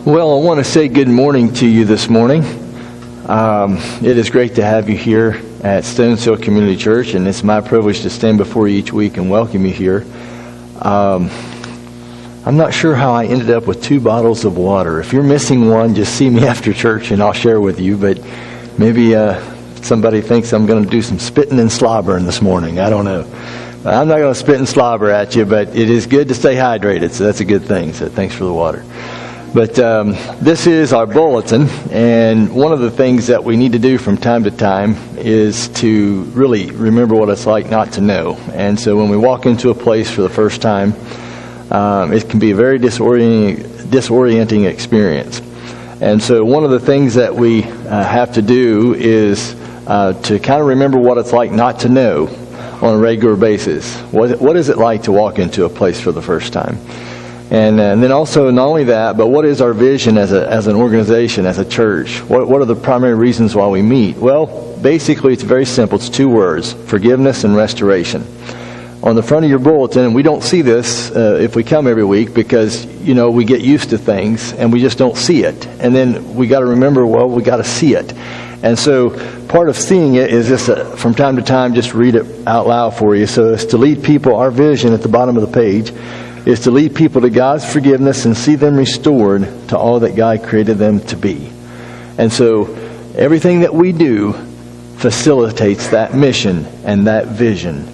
Well, I want to say good morning to you this morning. It is great to have you here at Stones Hill Community Church, and it's my privilege to stand before you each week and welcome you here. I'm not sure how I ended up with 2 bottles of water. If you're missing one, just see me after church and I'll share with you, but maybe somebody thinks I'm going to do some spitting and slobbering this morning. I don't know. I'm not going to spit and slobber at you, but it is good to stay hydrated, so that's a good thing. So thanks for the water. But this is our bulletin, and one of the things that we need to do from time to time is to really remember what it's like not to know. And so when we walk into a place for the first time, it can be a very disorienting experience. And so one of the things that we have to do is to kind of remember what it's like not to know on a regular basis. What is it like to walk into a place for the first time? And then also, not only that, but what is our vision as an organization, as a church? What are the primary reasons why we meet? Well, basically, it's very simple. It's 2 words: forgiveness and restoration. On the front of your bulletin, and we don't see this if we come every week because, we get used to things and we just don't see it. And then we got to remember, we got to see it. And so part of seeing it is just from time to time, just read it out loud for you. So it's to lead people, our vision at the bottom of the page is to lead people to God's forgiveness and see them restored to all that God created them to be. And so everything that we do facilitates that mission and that vision.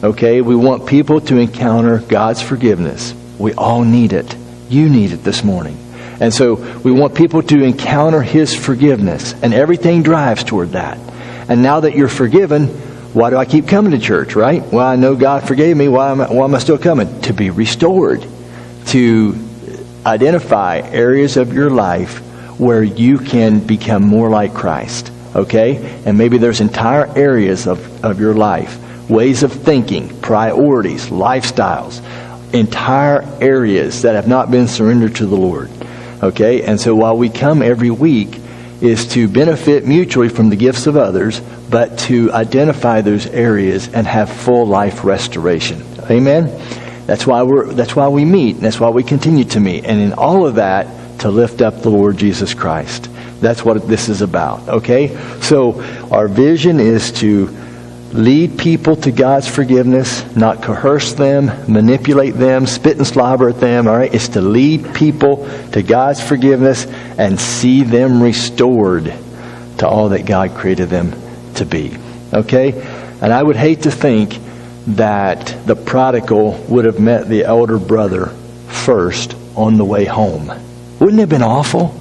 Okay, we want people to encounter God's forgiveness. We all need it. You need it this morning. And so we want people to encounter His forgiveness, and everything drives toward that. And now that you're forgiven, why do I keep coming to church, right? Well, I know God forgave me. Why am I still coming? To be restored. To identify areas of your life where you can become more like Christ. Okay? And maybe there's entire areas of your life, ways of thinking, priorities, lifestyles, entire areas that have not been surrendered to the Lord. Okay? And so while we come every week is to benefit mutually from the gifts of others, but to identify those areas and have full life restoration. Amen? That's why we meet, and that's why we continue to meet. And in all of that, to lift up the Lord Jesus Christ. That's what this is about. Okay? So our vision is to lead people to God's forgiveness, not coerce them, manipulate them, spit and slobber at them. All right? It's to lead people to God's forgiveness and see them restored to all that God created them to be. Okay? And I would hate to think that the prodigal would have met the elder brother first on the way home. Wouldn't it have been awful?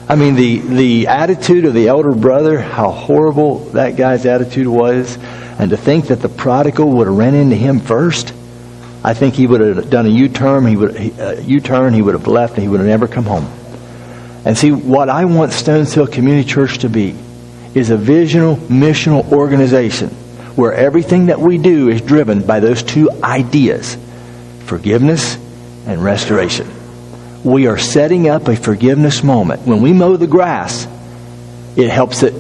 I mean, the attitude of the elder brother, how horrible that guy's attitude was, and to think that the prodigal would have ran into him first, I think he would have done a U-turn. He would have left, and he would have never come home. And see, what I want Stones Hill Community Church to be is a visional, missional organization where everything that we do is driven by those 2 ideas: forgiveness and restoration. We are setting up a forgiveness moment. When we mow the grass, it helps it.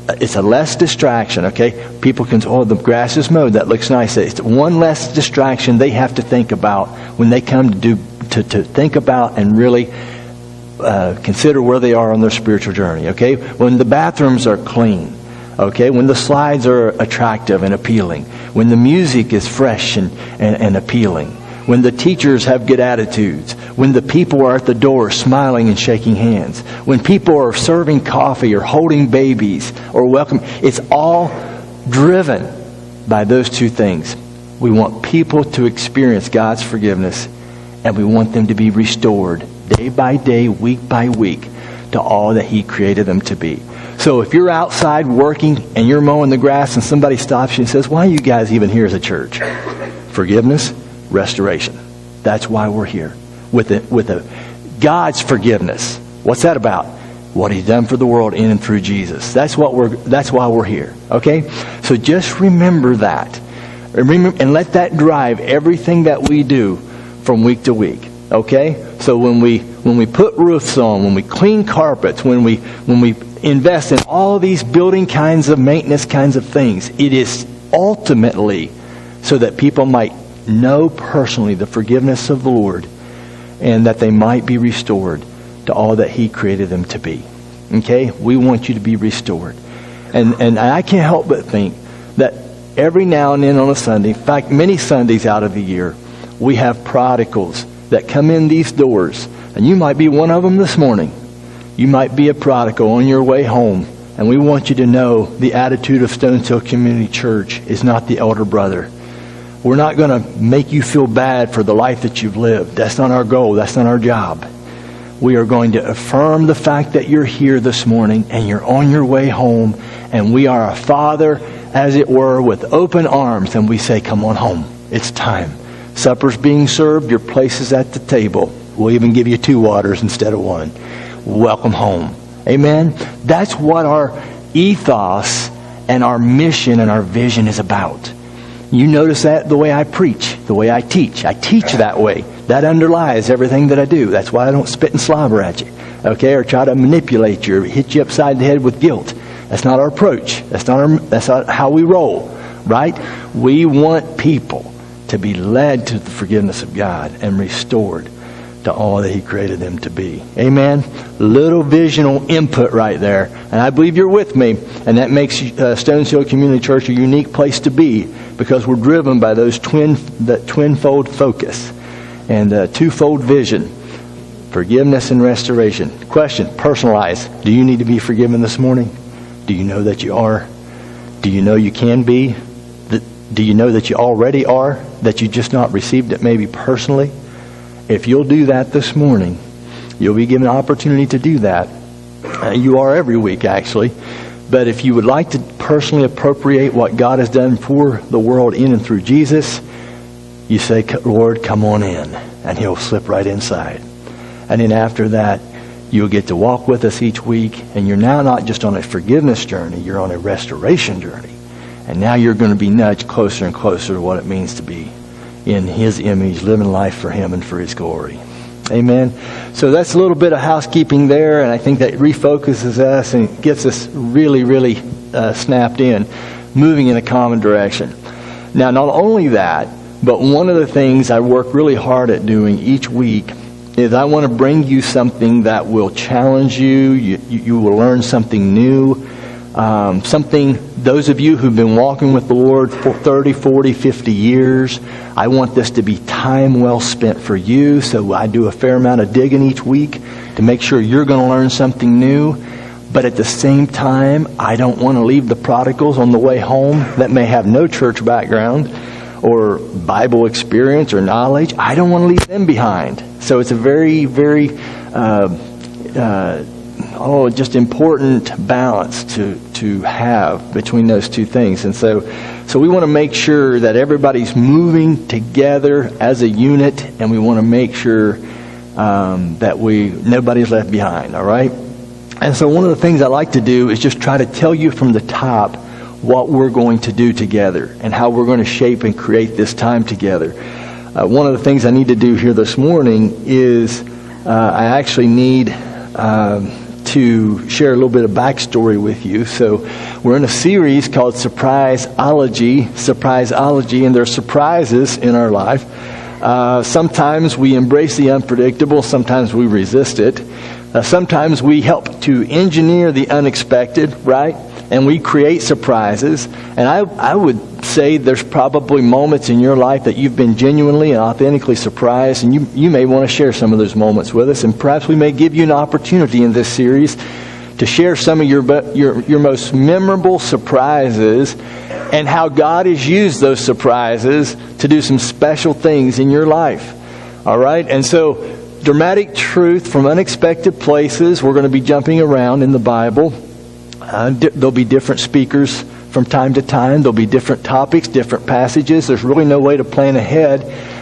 It's a less distraction, okay? People can say, the grass is mowed. That looks nice. It's one less distraction they have to think about when they come to think about and really consider where they are on their spiritual journey, okay? When the bathrooms are clean, okay? When the slides are attractive and appealing. When the music is fresh and appealing. When the teachers have good attitudes. When the people are at the door smiling and shaking hands. When people are serving coffee or holding babies or welcome. It's all driven by those 2 things. We want people to experience God's forgiveness, and we want them to be restored day by day, week by week, to all that He created them to be. So if you're outside working and you're mowing the grass and somebody stops you and says, "Why are you guys even here as a church?" Forgiveness, restoration. That's why we're here. With God's forgiveness. What's that about? What He's done for the world in and through Jesus. That's why we're here. Okay? So just remember that. And let that drive everything that we do from week to week. Okay? So when we put roofs on, when we clean carpets, when we invest in all these building kinds of maintenance kinds of things, it is ultimately so that people might know personally the forgiveness of the Lord, and that they might be restored to all that He created them to be. Okay? We want you to be restored. And I can't help but think that every now and then on a Sunday, in fact, many Sundays out of the year, we have prodigals that come in these doors. And you might be one of them this morning. You might be a prodigal on your way home. And we want you to know the attitude of Stones Hill Community Church is not the elder brother. We're not going to make you feel bad for the life that you've lived. That's not our goal. That's not our job. We are going to affirm the fact that you're here this morning and you're on your way home. And we are a father, as it were, with open arms. And we say, come on home. It's time. Supper's being served. Your place is at the table. We'll even give you 2 waters instead of 1. Welcome home. Amen? That's what our ethos and our mission and our vision is about. You notice that the way I preach, the way I teach. I teach that way. That underlies everything that I do. That's why I don't spit and slobber at you, okay, or try to manipulate you or hit you upside the head with guilt. That's not our approach. That's not how we roll, right? We want people to be led to the forgiveness of God and restored to all that He created them to be. Amen? Little visional input right there. And I believe you're with me. And that makes Stones Hill Community Church a unique place to be, because we're driven by that twinfold focus and twofold vision. Forgiveness and restoration. Question, personalized. Do you need to be forgiven this morning? Do you know that you are? Do you know you can be? Do you know that you already are? That you just not received it maybe personally? If you'll do that this morning, you'll be given an opportunity to do that. You are every week, actually. But if you would like to personally appropriate what God has done for the world in and through Jesus, you say, Lord, come on in. And He'll slip right inside. And then after that, you'll get to walk with us each week. And you're now not just on a forgiveness journey, you're on a restoration journey. And now you're going to be nudged closer and closer to what it means to be in His image, living life for Him and for His glory. Amen. So that's a little bit of housekeeping there, and I think that refocuses us and gets us really snapped in, moving in a common direction. Now, not only that, but one of the things I work really hard at doing each week is I want to bring you something that will challenge you. You will learn something new. Those of you who've been walking with the Lord for 30, 40, 50 years, I want this to be time well spent for you. So I do a fair amount of digging each week to make sure you're going to learn something new. But at the same time, I don't want to leave the prodigals on the way home that may have no church background or Bible experience or knowledge. I don't want to leave them behind. So it's a very, very just important balance to have between those two things. And so we want to make sure that everybody's moving together as a unit, and we want to make sure that nobody's left behind, all right? And so one of the things I like to do is just try to tell you from the top what we're going to do together and how we're going to shape and create this time together. One of the things I need to do here this morning is I actually need to share a little bit of backstory with you. So we're in a series called Surprisology, and there are surprises in our life. Sometimes we embrace the unpredictable, sometimes we resist it. Sometimes we help to engineer the unexpected, right? And we create surprises. And I would say there's probably moments in your life that you've been genuinely and authentically surprised, and you may want to share some of those moments with us. And perhaps we may give you an opportunity in this series to share some of your most memorable surprises and how God has used those surprises to do some special things in your life. All right? And so, dramatic truth from unexpected places. We're going to be jumping around in the Bible. There'll be different speakers from time to time. There'll be different topics, different passages. There's really no way to plan ahead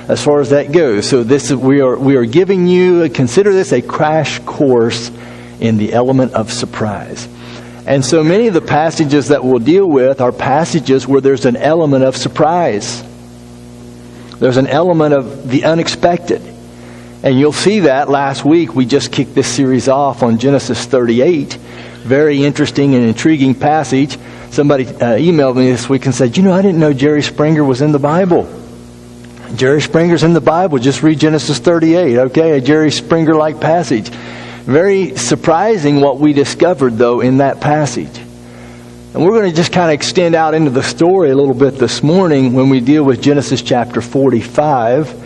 as far as that goes. So we are giving you, consider this a crash course in the element of surprise. And so many of the passages that we'll deal with are passages where there's an element of surprise. There's an element of the unexpected. And you'll see that last week we just kicked this series off on Genesis 38. Very interesting and intriguing passage. Somebody emailed me this week and said, I didn't know Jerry Springer was in the Bible. Jerry Springer's in the Bible. Just read Genesis 38, okay? A Jerry Springer-like passage. Very surprising what we discovered, though, in that passage. And we're going to just kind of extend out into the story a little bit this morning when we deal with Genesis chapter 45.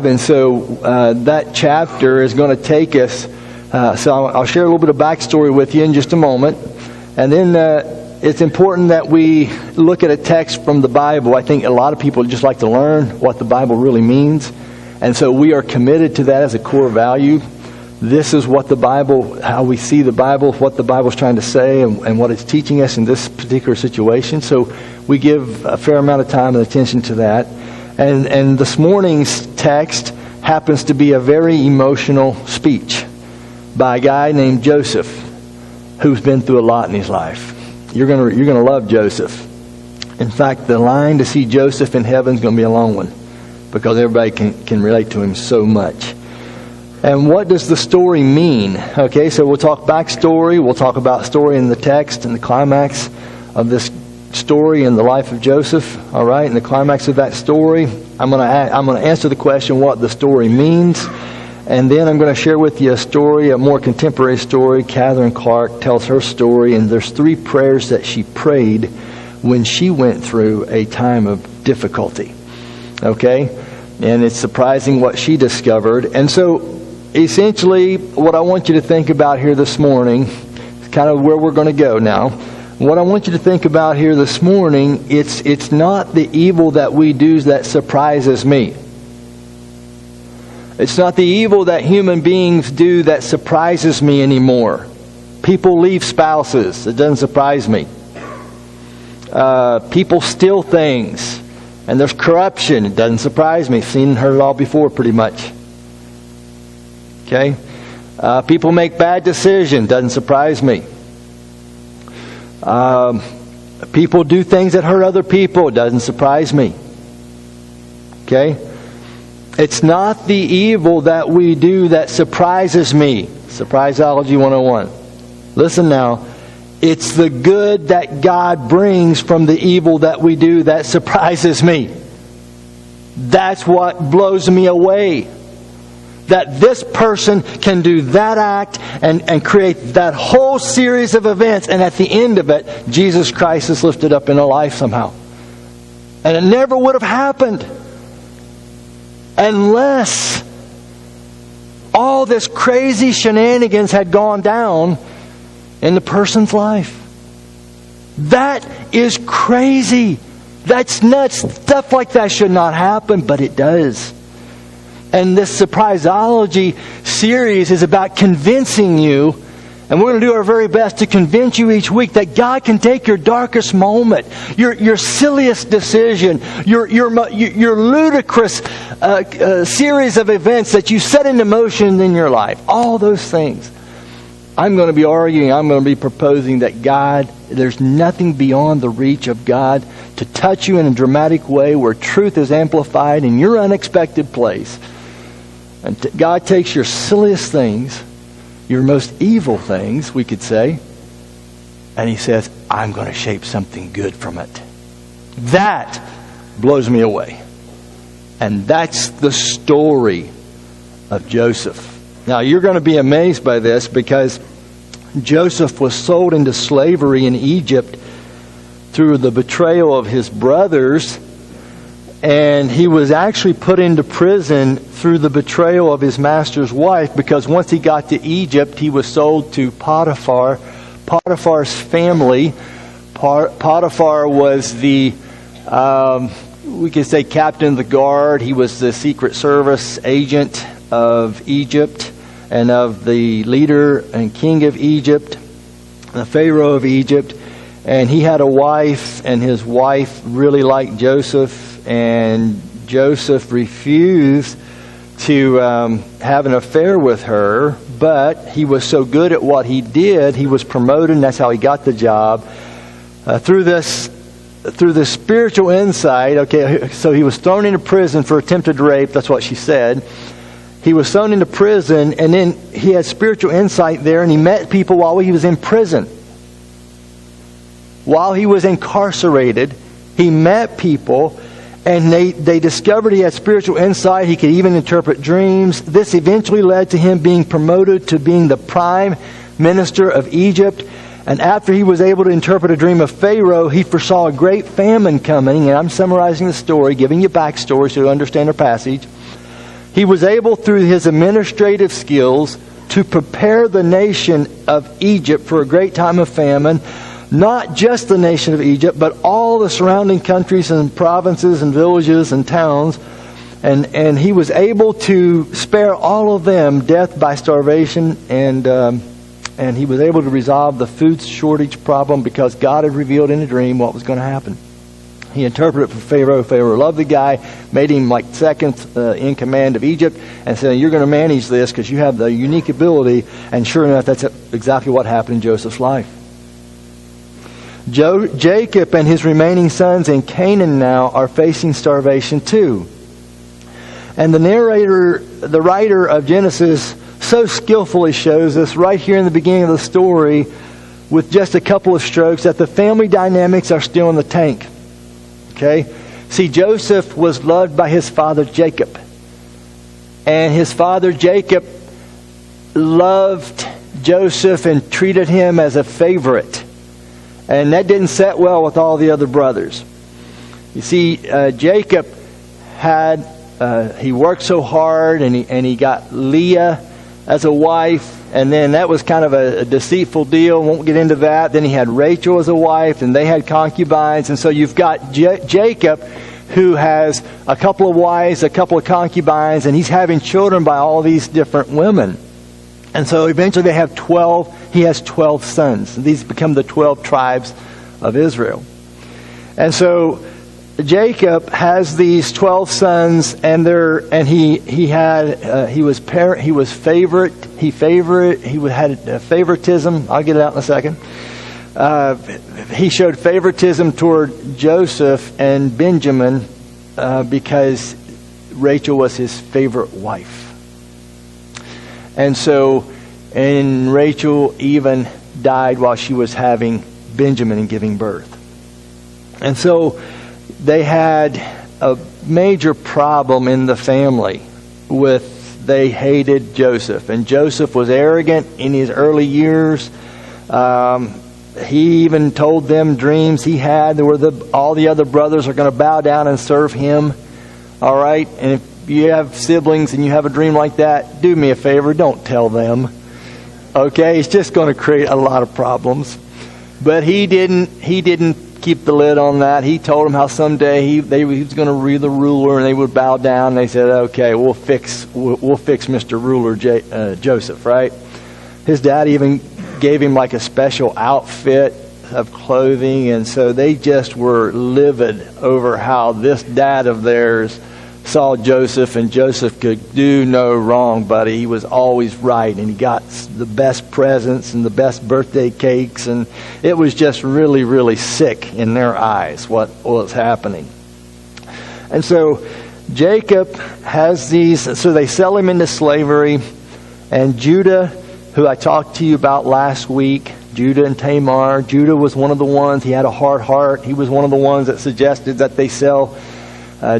And so that chapter is going to take us. So I'll share a little bit of backstory with you in just a moment. And then it's important that we look at a text from the Bible. I think a lot of people just like to learn what the Bible really means. And so we are committed to that as a core value. This is what the Bible, how we see the Bible, what the Bible's trying to say, and what it's teaching us in this particular situation. So we give a fair amount of time and attention to that. And this morning's text happens to be a very emotional speech by a guy named Joseph, who's been through a lot in his life. You're gonna love Joseph. In fact, the line to see Joseph in heaven is going to be a long one, because everybody can relate to him so much. And what does the story mean? Okay, so we'll talk backstory. We'll talk about story in the text and the climax of this story in the life of Joseph. All right, and the climax of that story, I'm going to answer the question what the story means, and then I'm going to share with you a story, a more contemporary story. Catherine Clark tells her story, and there's 3 prayers that she prayed when she went through a time of difficulty. Okay, and it's surprising what she discovered. And so essentially, what I want you to think about here this morning is kind of where we're going to go now. What I want you to think about here this morning, it's not the evil that we do that surprises me. It's not the evil that human beings do that surprises me anymore. People leave spouses. It doesn't surprise me. People steal things. And there's corruption. It doesn't surprise me. Seen and heard it all before pretty much. Okay? People make bad decisions. Doesn't surprise me. People do things that hurt other people. Doesn't surprise me. Okay? It's not the evil that we do that surprises me. Surpriseology 101. Listen now. It's the good that God brings from the evil that we do that surprises me. That's what blows me away. That this person can do that act and create that whole series of events, and at the end of it, Jesus Christ is lifted up in a life somehow. And it never would have happened unless all this crazy shenanigans had gone down in the person's life. That is crazy. That's nuts. Stuff like that should not happen, but it does. And this Surprisology series is about convincing you, and we're going to do our very best to convince you each week that God can take your darkest moment, your silliest decision, your ludicrous series of events that you set into motion in your life. All those things. I'm going to be arguing, I'm going to be proposing that God, there's nothing beyond the reach of God to touch you in a dramatic way where truth is amplified in your unexpected place. And God takes your silliest things, your most evil things, we could say, and He says, I'm going to shape something good from it. That blows me away. And that's the story of Joseph. Now, you're going to be amazed by this because Joseph was sold into slavery in Egypt through the betrayal of his brothers, and he was actually put into prison through the betrayal of his master's wife, because once he got to Egypt, he was sold to Potiphar, Potiphar's family. Potiphar was the, we could say, captain of the guard. He was the Secret Service agent of Egypt and of the leader and king of Egypt, the Pharaoh of Egypt. And he had a wife, and his wife really liked Joseph, and Joseph refused to have an affair with her, but he was so good at what he did, he was promoted, and that's how he got the job. Through this spiritual insight, okay, so he was thrown into prison for attempted rape, that's what she said. He was thrown into prison, and then he had spiritual insight there, and he met people while he was in prison. While he was incarcerated, he met people, And they discovered he had spiritual insight. He could even interpret dreams. This eventually led to him being promoted to being the prime minister of Egypt. And after he was able to interpret a dream of Pharaoh, he foresaw a great famine coming. And I'm summarizing the story, giving you backstory so you understand our passage. He was able, through his administrative skills, to prepare the nation of Egypt for a great time of famine. Not just the nation of Egypt, but all the surrounding countries and provinces and villages and towns. And he was able to spare all of them death by starvation. And he was able to resolve the food shortage problem because God had revealed in a dream what was going to happen. He interpreted for Pharaoh. Pharaoh loved the guy, made him like second in command of Egypt, and said, you're going to manage this because you have the unique ability. And sure enough, that's exactly what happened in Joseph's life. Jacob and his remaining sons in Canaan now are facing starvation too. And the writer of Genesis so skillfully shows us right here in the beginning of the story with just a couple of strokes that the family dynamics are still in the tank. Okay? See, Joseph was loved by his father Jacob. And his father Jacob loved Joseph and treated him as a favorite. And that didn't set well with all the other brothers. You see, Jacob he worked so hard and he got Leah as a wife. And then that was kind of a deceitful deal. Won't get into that. Then he had Rachel as a wife, and they had concubines. And so you've got Jacob, who has a couple of wives, a couple of concubines, and he's having children by all these different women. And so eventually they have 12. He has 12 sons. These become the 12 tribes of Israel. And so Jacob has these 12 sons, and he had favoritism. I'll get it out in a second. He showed favoritism toward Joseph and Benjamin because Rachel was his favorite wife. And Rachel even died while she was having Benjamin and giving birth. And so they had a major problem in the family they hated Joseph. And Joseph was arrogant in his early years. He even told them dreams he had. All the other brothers are going to bow down and serve him. All right? And if you have siblings and you have a dream like that, do me a favor, don't tell them. Okay? It's just going to create a lot of problems. But he didn't keep the lid on that. He told them how someday he was going to be the ruler, and they would bow down. And they said, "Okay, we'll fix Mr. Ruler Joseph." Right? His dad even gave him like a special outfit of clothing, and so they just were livid over how this dad of theirs saw Joseph, and Joseph could do no wrong, buddy. He was always right, and he got the best presents and the best birthday cakes, and it was just really, really sick in their eyes what was happening. And so Jacob has these, so they sell him into slavery, and Judah, who I talked to you about last week, Judah and Tamar, Judah was one of the ones, he had a hard heart. He was one of the ones that suggested that they sell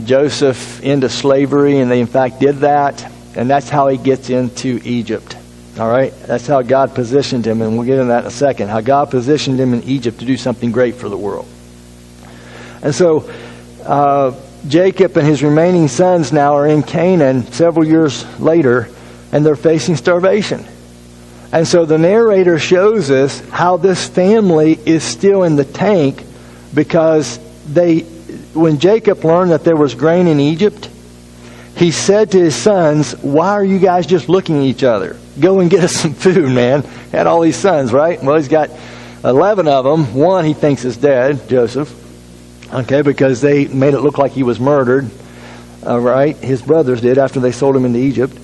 Joseph into slavery, and they in fact did that, and that's how he gets into Egypt. All right, that's how God positioned him, and we'll get into that in a second. How God positioned him in Egypt to do something great for the world. And so Jacob and his remaining sons now are in Canaan several years later, and they're facing starvation. And so the narrator shows us how this family is still in the tank because when Jacob learned that there was grain in Egypt, he said to his sons, "Why are you guys just looking at each other? Go and get us some food, man." He had all these sons, right? Well, he's got 11 of them. One he thinks is dead, Joseph. Okay, because they made it look like he was murdered. All right, his brothers did after they sold him into Egypt.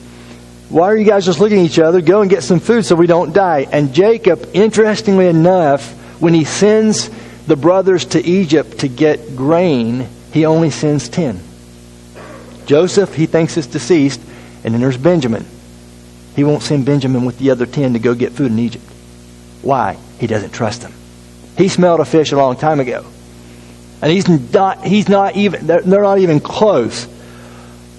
"Why are you guys just looking at each other? Go and get some food so we don't die." And Jacob, interestingly enough, when he sends the brothers to Egypt to get grain, he only sends 10. Joseph, he thinks is deceased, and then there's Benjamin. He won't send Benjamin with the other 10 to go get food in Egypt. Why? He doesn't trust him. He smelled a fish a long time ago. And they're not even close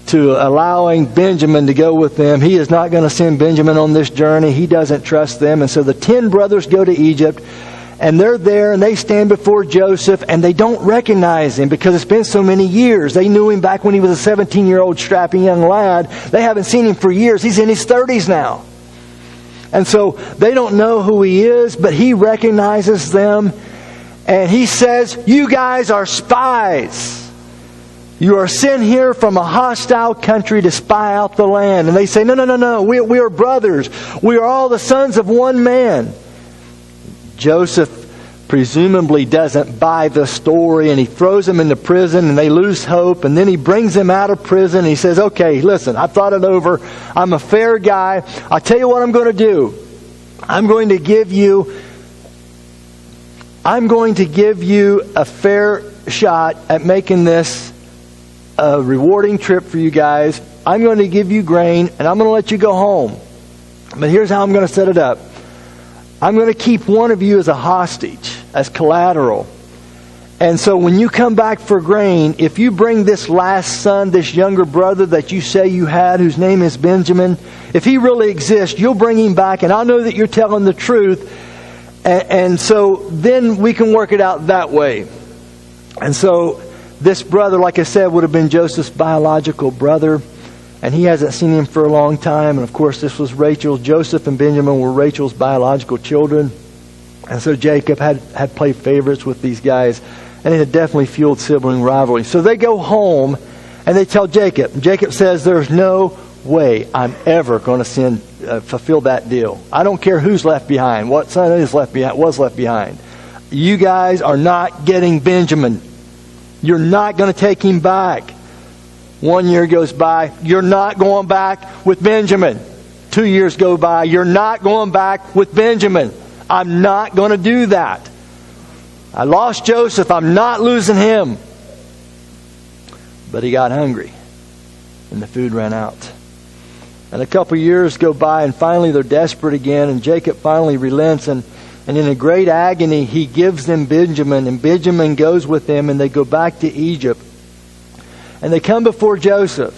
to allowing Benjamin to go with them. He is not going to send Benjamin on this journey. He doesn't trust them. And so the 10 brothers go to Egypt, and they're there, and they stand before Joseph, and they don't recognize him because it's been so many years. They knew him back when he was a 17-year-old strapping young lad. They haven't seen him for years. He's in his 30s now. And so they don't know who he is, but he recognizes them. And he says, "You guys are spies. You are sent here from a hostile country to spy out the land." And they say, No. We are brothers. We are all the sons of one man. Joseph presumably doesn't buy the story, and he throws them into prison, and they lose hope. And then he brings them out of prison, and he says, "Okay, listen, I've thought it over. I'm a fair guy. I'll tell you what I'm going to do. I'm going to give you a fair shot at making this a rewarding trip for you guys. I'm going to give you grain, and I'm going to let you go home. But here's how I'm going to set it up. I'm going to keep one of you as a hostage, as collateral. And so when you come back for grain, if you bring this last son, this younger brother that you say you had, whose name is Benjamin, if he really exists, you'll bring him back, and I'll know that you're telling the truth. And so then we can work it out that way." And so this brother, like I said, would have been Joseph's biological brother. And he hasn't seen him for a long time. And of course, this was Rachel. Joseph and Benjamin were Rachel's biological children. And so Jacob had played favorites with these guys. And it had definitely fueled sibling rivalry. So they go home and they tell Jacob. Jacob says, "There's no way I'm ever going to fulfill that deal. I don't care who's left behind, what son was left behind. You guys are not getting Benjamin. You're not going to take him back." 1 year goes by. "You're not going back with Benjamin." 2 years go by. "You're not going back with Benjamin. I'm not going to do that. I lost Joseph. I'm not losing him." But he got hungry, and the food ran out. And a couple years go by, and finally they're desperate again, and Jacob finally relents, and in a great agony he gives them Benjamin, and Benjamin goes with them, and they go back to Egypt. And they come before Joseph,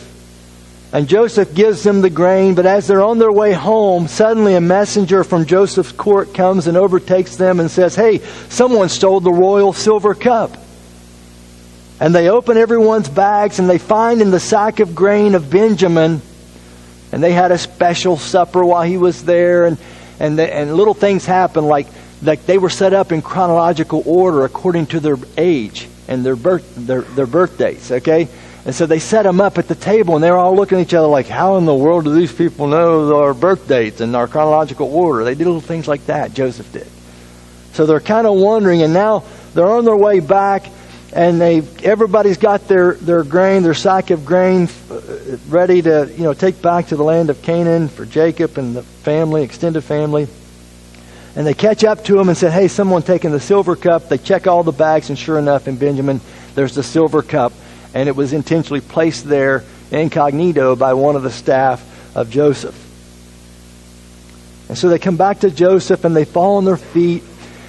and Joseph gives them the grain, but as they're on their way home, suddenly a messenger from Joseph's court comes and overtakes them and says, "Hey, someone stole the royal silver cup." And they open everyone's bags, and they find in the sack of grain of Benjamin. And they had a special supper while he was there, and little things happened, like they were set up in chronological order according to their age and their birth dates. Okay, and so they set them up at the table, and they're all looking at each other like, "How in the world do these people know our birth dates and our chronological order?" They did little things like that. Joseph did. So they're kind of wondering, and now they're on their way back. And everybody's got their grain, their sack of grain, ready to take back to the land of Canaan for Jacob and the family, extended family. And they catch up to him and say, "Hey, someone taking the silver cup." They check all the bags, and sure enough, in Benjamin, there's the silver cup, and it was intentionally placed there incognito by one of the staff of Joseph. And so they come back to Joseph, and they fall on their feet.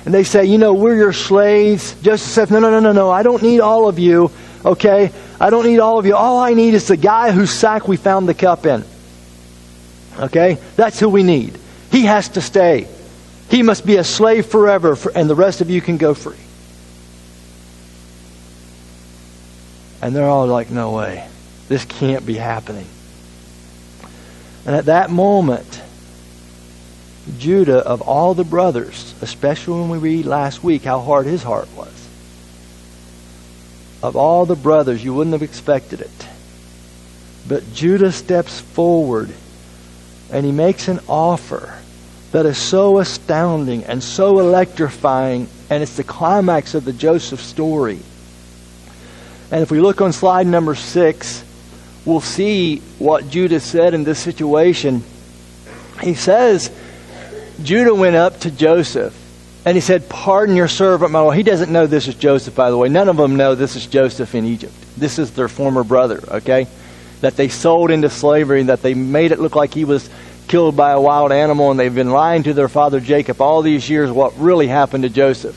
And they say, "We're your slaves." Joseph says, No. I don't need all of you. Okay? I don't need all of you. All I need is the guy whose sack we found the cup in. Okay? That's who we need. He has to stay. He must be a slave forever, and the rest of you can go free. And they're all like, "No way. This can't be happening." And at that moment, Judah, of all the brothers, especially when we read last week how hard his heart was, of all the brothers, you wouldn't have expected it. But Judah steps forward, and he makes an offer that is so astounding and so electrifying, and it's the climax of the Joseph story. And if we look on slide number 6, we'll see what Judah said in this situation. He says, Judah went up to Joseph, and he said, "Pardon your servant, my Lord." He doesn't know this is Joseph, by the way. None of them know this is Joseph in Egypt. This is their former brother, okay? That they sold into slavery, that they made it look like he was killed by a wild animal, and they've been lying to their father Jacob all these years what really happened to Joseph.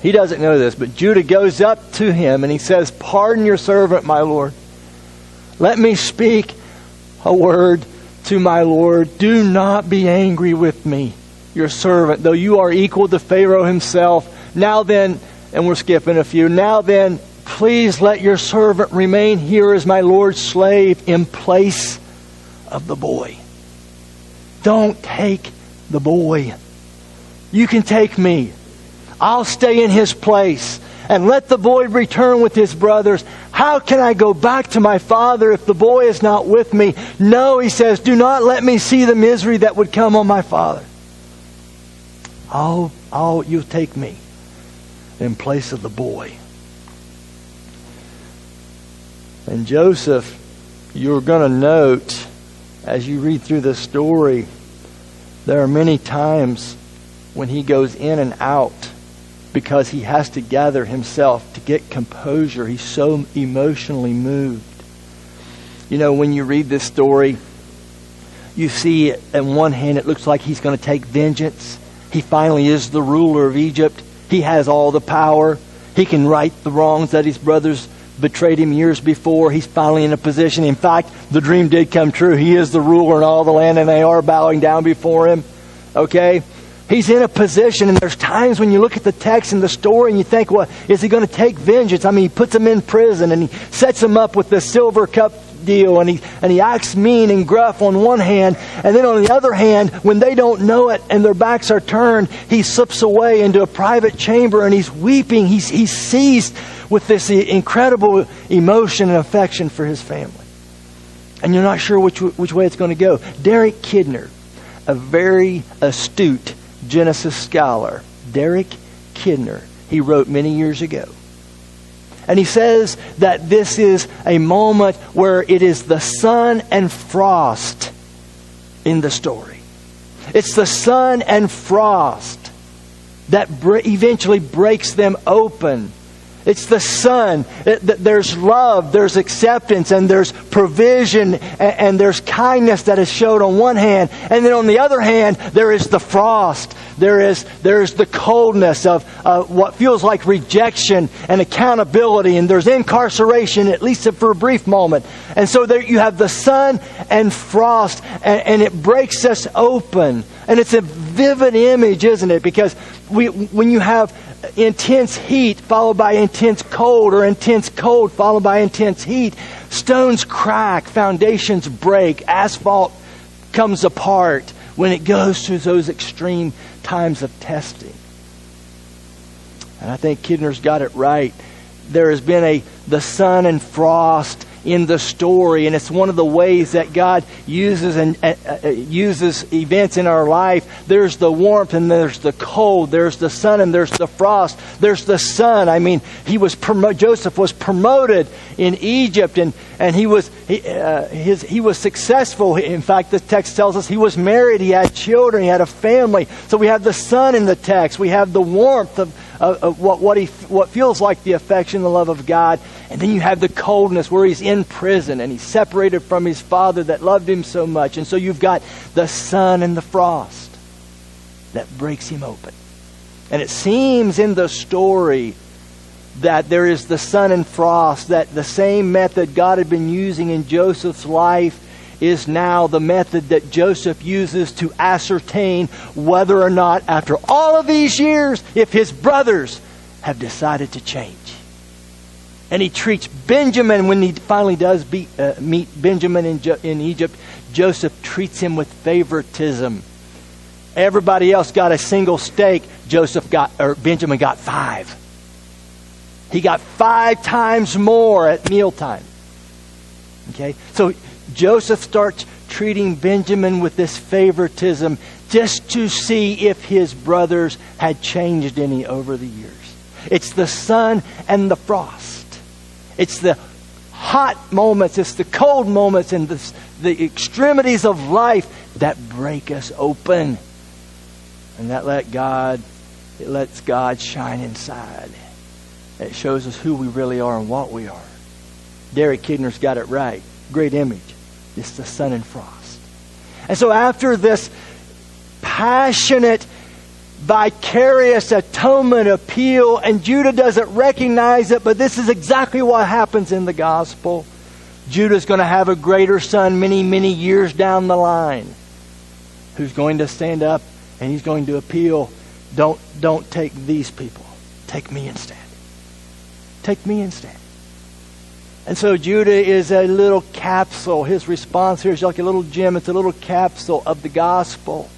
He doesn't know this, but Judah goes up to him and he says, "Pardon your servant, my lord. Let me speak a word to my lord. Do not be angry with me, your servant, though you are equal to Pharaoh himself. Now then," and we're skipping a few, "now then, please let your servant remain here as my lord's slave in place of the boy. Don't take the boy. You can take me. I'll stay in his place. And let the boy return with his brothers. How can I go back to my father if the boy is not with me? No," he says, "do not let me see the misery that would come on my father. You'll take me in place of the boy." And Joseph, you're going to note as you read through this story, there are many times when he goes in and out because he has to gather himself to get composure. He's so emotionally moved. You know, when you read this story, you see on one hand it looks like he's going to take vengeance. He finally is the ruler of Egypt. He has all the power. He can right the wrongs that his brothers betrayed him years before. He's finally in a position. In fact, the dream did come true. He is the ruler in all the land and they are bowing down before him. Okay? He's in a position, and there's times when you look at the text and the story and you think, well, is he going to take vengeance? I mean, he puts them in prison and he sets them up with the silver cup deal, and he acts mean and gruff on one hand, and then on the other hand, when they don't know it and their backs are turned, he slips away into a private chamber and he's weeping. He's seized with this incredible emotion and affection for his family. And you're not sure which way it's going to go. Derek Kidner, a very astute Genesis scholar, Derek Kidner, he wrote many years ago. And he says that this is a moment where it is the sun and frost in the story. It's the sun and frost that eventually breaks them open. It's the sun. There's love, there's acceptance, and there's provision, and there's kindness that is showed on one hand. And then on the other hand, there is the frost. There is the coldness of what feels like rejection and accountability. And there's incarceration, at least for a brief moment. And so there you have the sun and frost, and it breaks us open. And it's a vivid image, isn't it? Because when you have intense heat followed by intense cold, or intense cold followed by intense heat, stones crack, foundations break, asphalt comes apart when it goes through those extreme times of testing. And I think Kidner's got it right. There has been the sun and frost in the story, and it's one of the ways that God uses uses events in our life. There's the warmth and there's the cold. There's the sun and there's the frost. There's the sun. I mean, Joseph was promoted in Egypt, and he was successful. In fact, the text tells us he was married. He had children. He had a family. So we have the sun in the text. We have the warmth of what feels like the affection, the love of God. And then you have the coldness where he's in prison and he's separated from his father that loved him so much. And so you've got the sun and the frost that breaks him open. And it seems in the story that there is the sun and frost, that the same method God had been using in Joseph's life is now the method that Joseph uses to ascertain whether or not, after all of these years, if his brothers have decided to change. And he treats Benjamin, when he finally does meet Benjamin in Egypt, Joseph treats him with favoritism. Everybody else got a single steak. Benjamin got 5. He got 5 times more at mealtime. Okay, so Joseph starts treating Benjamin with this favoritism just to see if his brothers had changed any over the years. It's the sun and the frost. It's the hot moments, it's the cold moments, and the extremities of life that break us open. And that lets God shine inside. It shows us who we really are and what we are. Derek Kidner's got it right. Great image. It's the sun and frost. And so after this passionate vicarious atonement appeal, and Judah doesn't recognize it, but this is exactly what happens in the gospel. Judah's going to have a greater son many, many years down the line, who's going to stand up and he's going to appeal. Don't take these people. Take me instead. Take me instead. And so Judah is a little capsule. His response here is like a little gem. It's a little capsule of the gospel.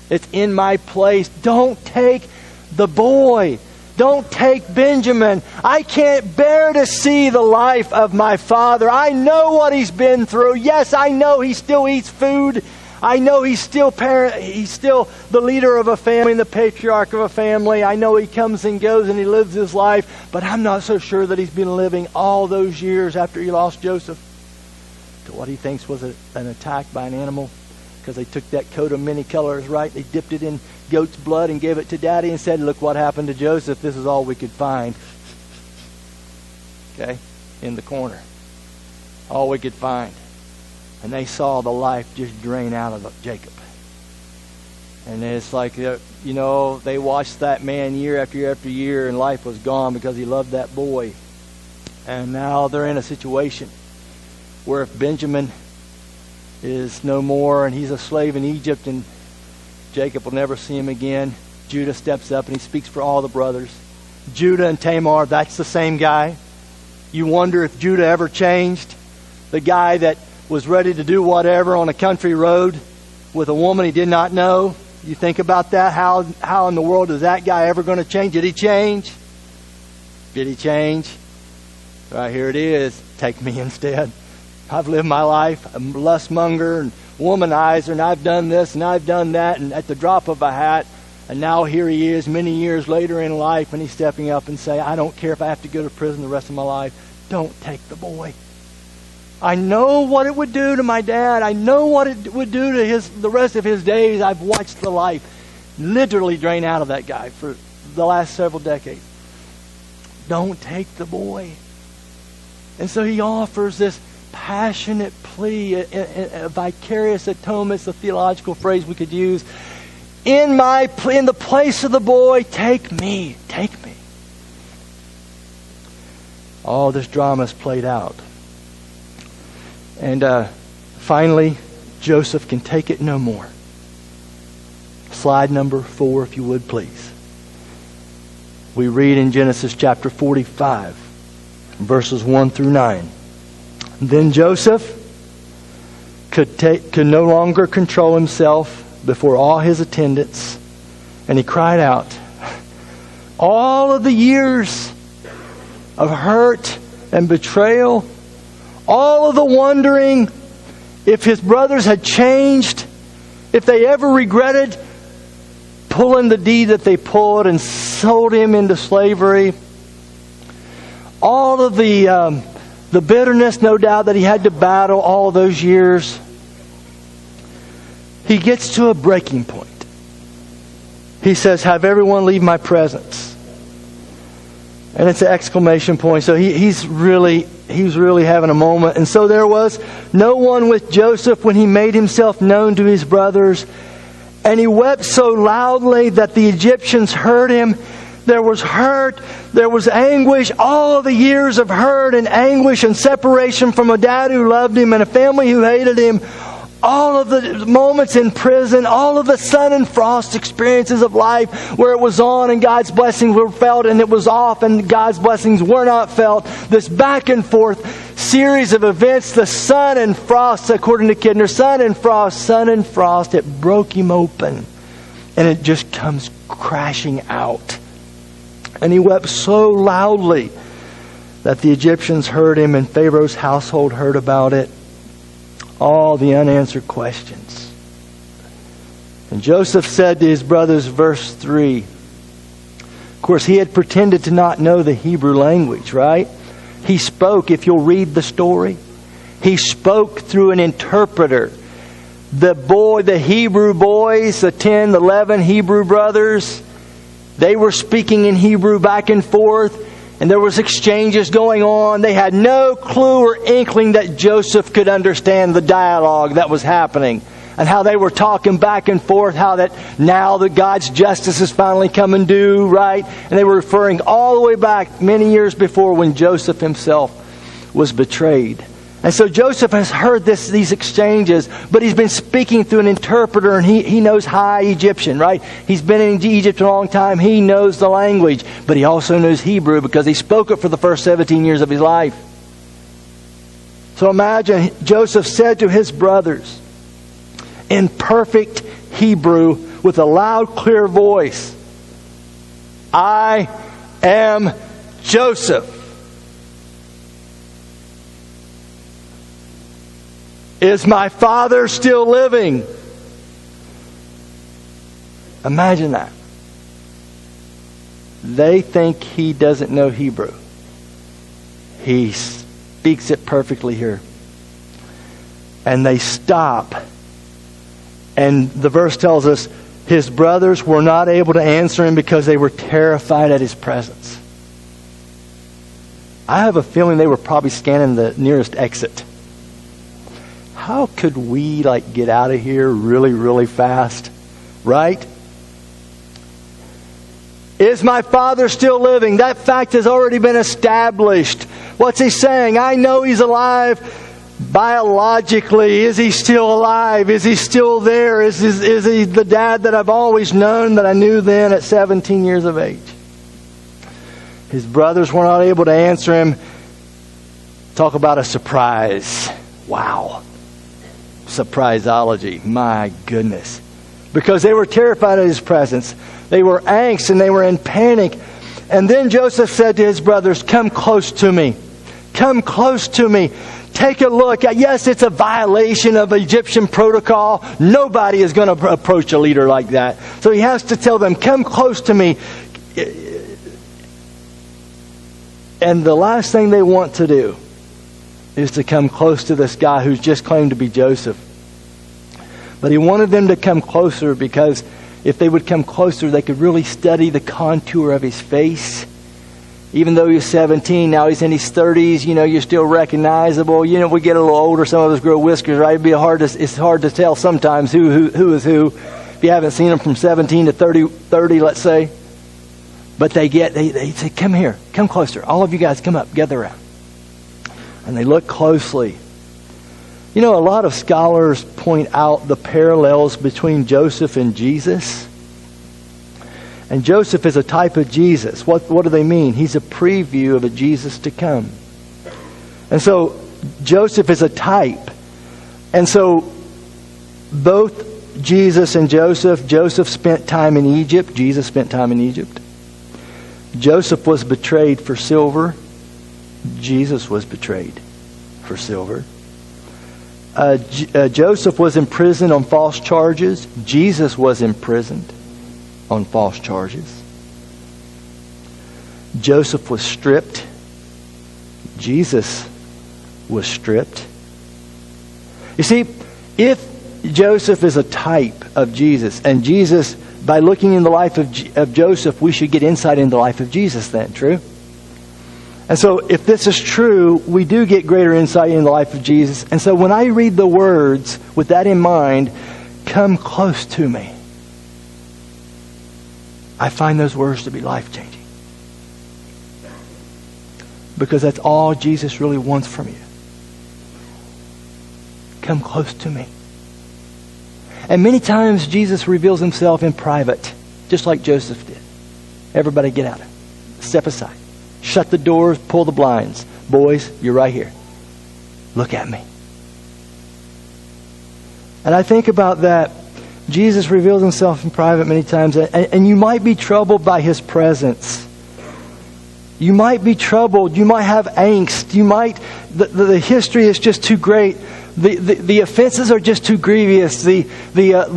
It's in my place. Don't take the boy. Don't take Benjamin. I can't bear to see the life of my father. I know what he's been through. Yes, I know he still eats food. I know he's still the leader of a family and the patriarch of a family. I know he comes and goes and he lives his life, but I'm not so sure that he's been living all those years after he lost Joseph to what he thinks was an attack by an animal, because they took that coat of many colors, right? They dipped it in goat's blood and gave it to Daddy and said, look what happened to Joseph. This is all we could find. Okay? In the corner. All we could find. And they saw the life just drain out of Jacob. And it's like, they watched that man year after year after year, and life was gone because he loved that boy. And now they're in a situation where if Benjamin is no more and he's a slave in Egypt and Jacob will never see him again, Judah steps up and he speaks for all the brothers. Judah and Tamar, that's the same guy. You wonder if Judah ever changed. The guy that was ready to do whatever on a country road with a woman he did not know. You think about that. How in the world is that guy ever going to change? Did he change? Did he change? Right, here it is. Take me instead. I've lived my life a lustmonger and womanizer, and I've done this and I've done that, and at the drop of a hat, and now here he is many years later in life, and he's stepping up and saying, I don't care if I have to go to prison the rest of my life. Don't take the boy. I know what it would do to my dad. I know what it would do to the rest of his days. I've watched the life literally drain out of that guy for the last several decades. Don't take the boy. And so he offers this passionate plea, a vicarious atonement, is a theological phrase we could use. In the place of the boy, take me. Take me. All this drama is played out. And finally, Joseph can take it no more. Slide number 4, if you would, please. We read in Genesis chapter 45, verses 1 through 9. Then Joseph could no longer control himself before all his attendants, and he cried out, all of the years of hurt and betrayal, all of the wondering if his brothers had changed, if they ever regretted pulling the deed that they pulled and sold him into slavery, all of the bitterness, no doubt, that he had to battle all those years, he gets to a breaking point. He says, have everyone leave my presence. And it's an exclamation point. So he's really having a moment. And so there was no one with Joseph when he made himself known to his brothers. And he wept so loudly that the Egyptians heard him. There was hurt. There was anguish. All of the years of hurt and anguish and separation from a dad who loved him and a family who hated him. All of the moments in prison, all of the sun and frost experiences of life where it was on and God's blessings were felt and it was off and God's blessings were not felt. This back and forth series of events, the sun and frost, according to Kidner, sun and frost, it broke him open. And it just comes crashing out. And he wept so loudly that the Egyptians heard him and Pharaoh's household heard about it. All the unanswered questions. And Joseph said to his brothers, verse 3. Of course, he had pretended to not know the Hebrew language, right? He spoke, if you'll read the story, he spoke through an interpreter. The Hebrew boys, the 10, 11 Hebrew brothers, they were speaking in Hebrew back and forth. And there was exchanges going on. They had no clue or inkling that Joseph could understand the dialogue that was happening and how they were talking back and forth, how that now that God's justice is finally coming due, right? And they were referring all the way back many years before when Joseph himself was betrayed. And so Joseph has heard these exchanges, but he's been speaking through an interpreter, and he knows High Egyptian, right? He's been in Egypt a long time. He knows the language, but he also knows Hebrew because he spoke it for the first 17 years of his life. So imagine Joseph said to his brothers in perfect Hebrew with a loud, clear voice, "I am Joseph. Is my father still living?" Imagine that. They think he doesn't know Hebrew. He speaks it perfectly here. And they stop. And the verse tells us his brothers were not able to answer him because they were terrified at his presence. I have a feeling they were probably scanning the nearest exit. How could we get out of here really, really fast? Right? Is my father still living? That fact has already been established. What's he saying? I know he's alive biologically. Is he still alive? Is he still there? Is he the dad that I've always known, that I knew then at 17 years of age? His brothers were not able to answer him. Talk about a surprise. Wow. Surprisology. My goodness. Because they were terrified of his presence. They were angst and they were in panic. And then Joseph said to his brothers, "Come close to me. Come close to me. Take a look. Yes, it's a violation of Egyptian protocol. Nobody is going to approach a leader like that." So he has to tell them, "Come close to me." And the last thing they want to do is to come close to this guy who's just claimed to be Joseph. But he wanted them to come closer because if they would come closer, they could really study the contour of his face. Even though he was 17, now he's in his 30s, you're still recognizable. We get a little older, some of us grow whiskers, right? It's hard to tell sometimes who is who. If you haven't seen them from 17 to 30, let's say. But they say, "Come here, come closer. All of you guys come up, gather around." And they look closely. A lot of scholars point out the parallels between Joseph and Jesus. And Joseph is a type of Jesus. What do they mean? He's a preview of a Jesus to come. And so Joseph is a type. And so both Jesus and Joseph spent time in Egypt. Jesus spent time in Egypt. Joseph was betrayed for silver. Jesus was betrayed for silver. Joseph was imprisoned on false charges. Jesus was imprisoned on false charges. Joseph was stripped. Jesus was stripped. You see, if Joseph is a type of Jesus, and Jesus, by looking in the life of Joseph, we should get insight into the life of Jesus then, true? And so if this is true, we do get greater insight in the life of Jesus. And so when I read the words with that in mind, "Come close to me," I find those words to be life-changing. Because that's all Jesus really wants from you. Come close to me. And many times Jesus reveals himself in private, just like Joseph did. Everybody get out. Step aside. Shut the doors, pull the blinds. Boys, you're right here. Look at me. And I think about that. Jesus reveals himself in private many times, and you might be troubled by his presence. You might be troubled. You might have angst. The history is just too great. The offenses are just too grievous. The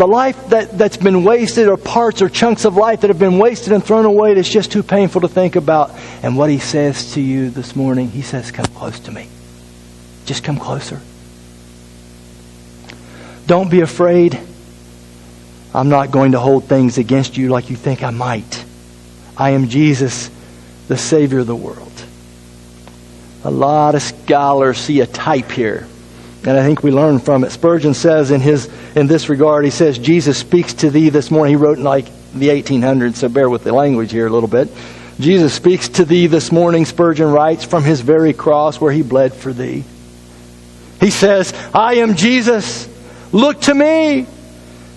life that's been wasted, or parts or chunks of life that have been wasted and thrown away, that's just too painful to think about. And what he says to you this morning, he says, "Come close to me. Just come closer. Don't be afraid. I'm not going to hold things against you like you think I might. I am Jesus, the Savior of the world." A lot of scholars see a type here. And I think we learn from it. Spurgeon says in this regard, he says, Jesus speaks to thee this morning. He wrote in like the 1800s, so bear with the language here a little bit. Jesus speaks to thee this morning, Spurgeon writes, from his very cross where he bled for thee. He says, I am Jesus. Look to me.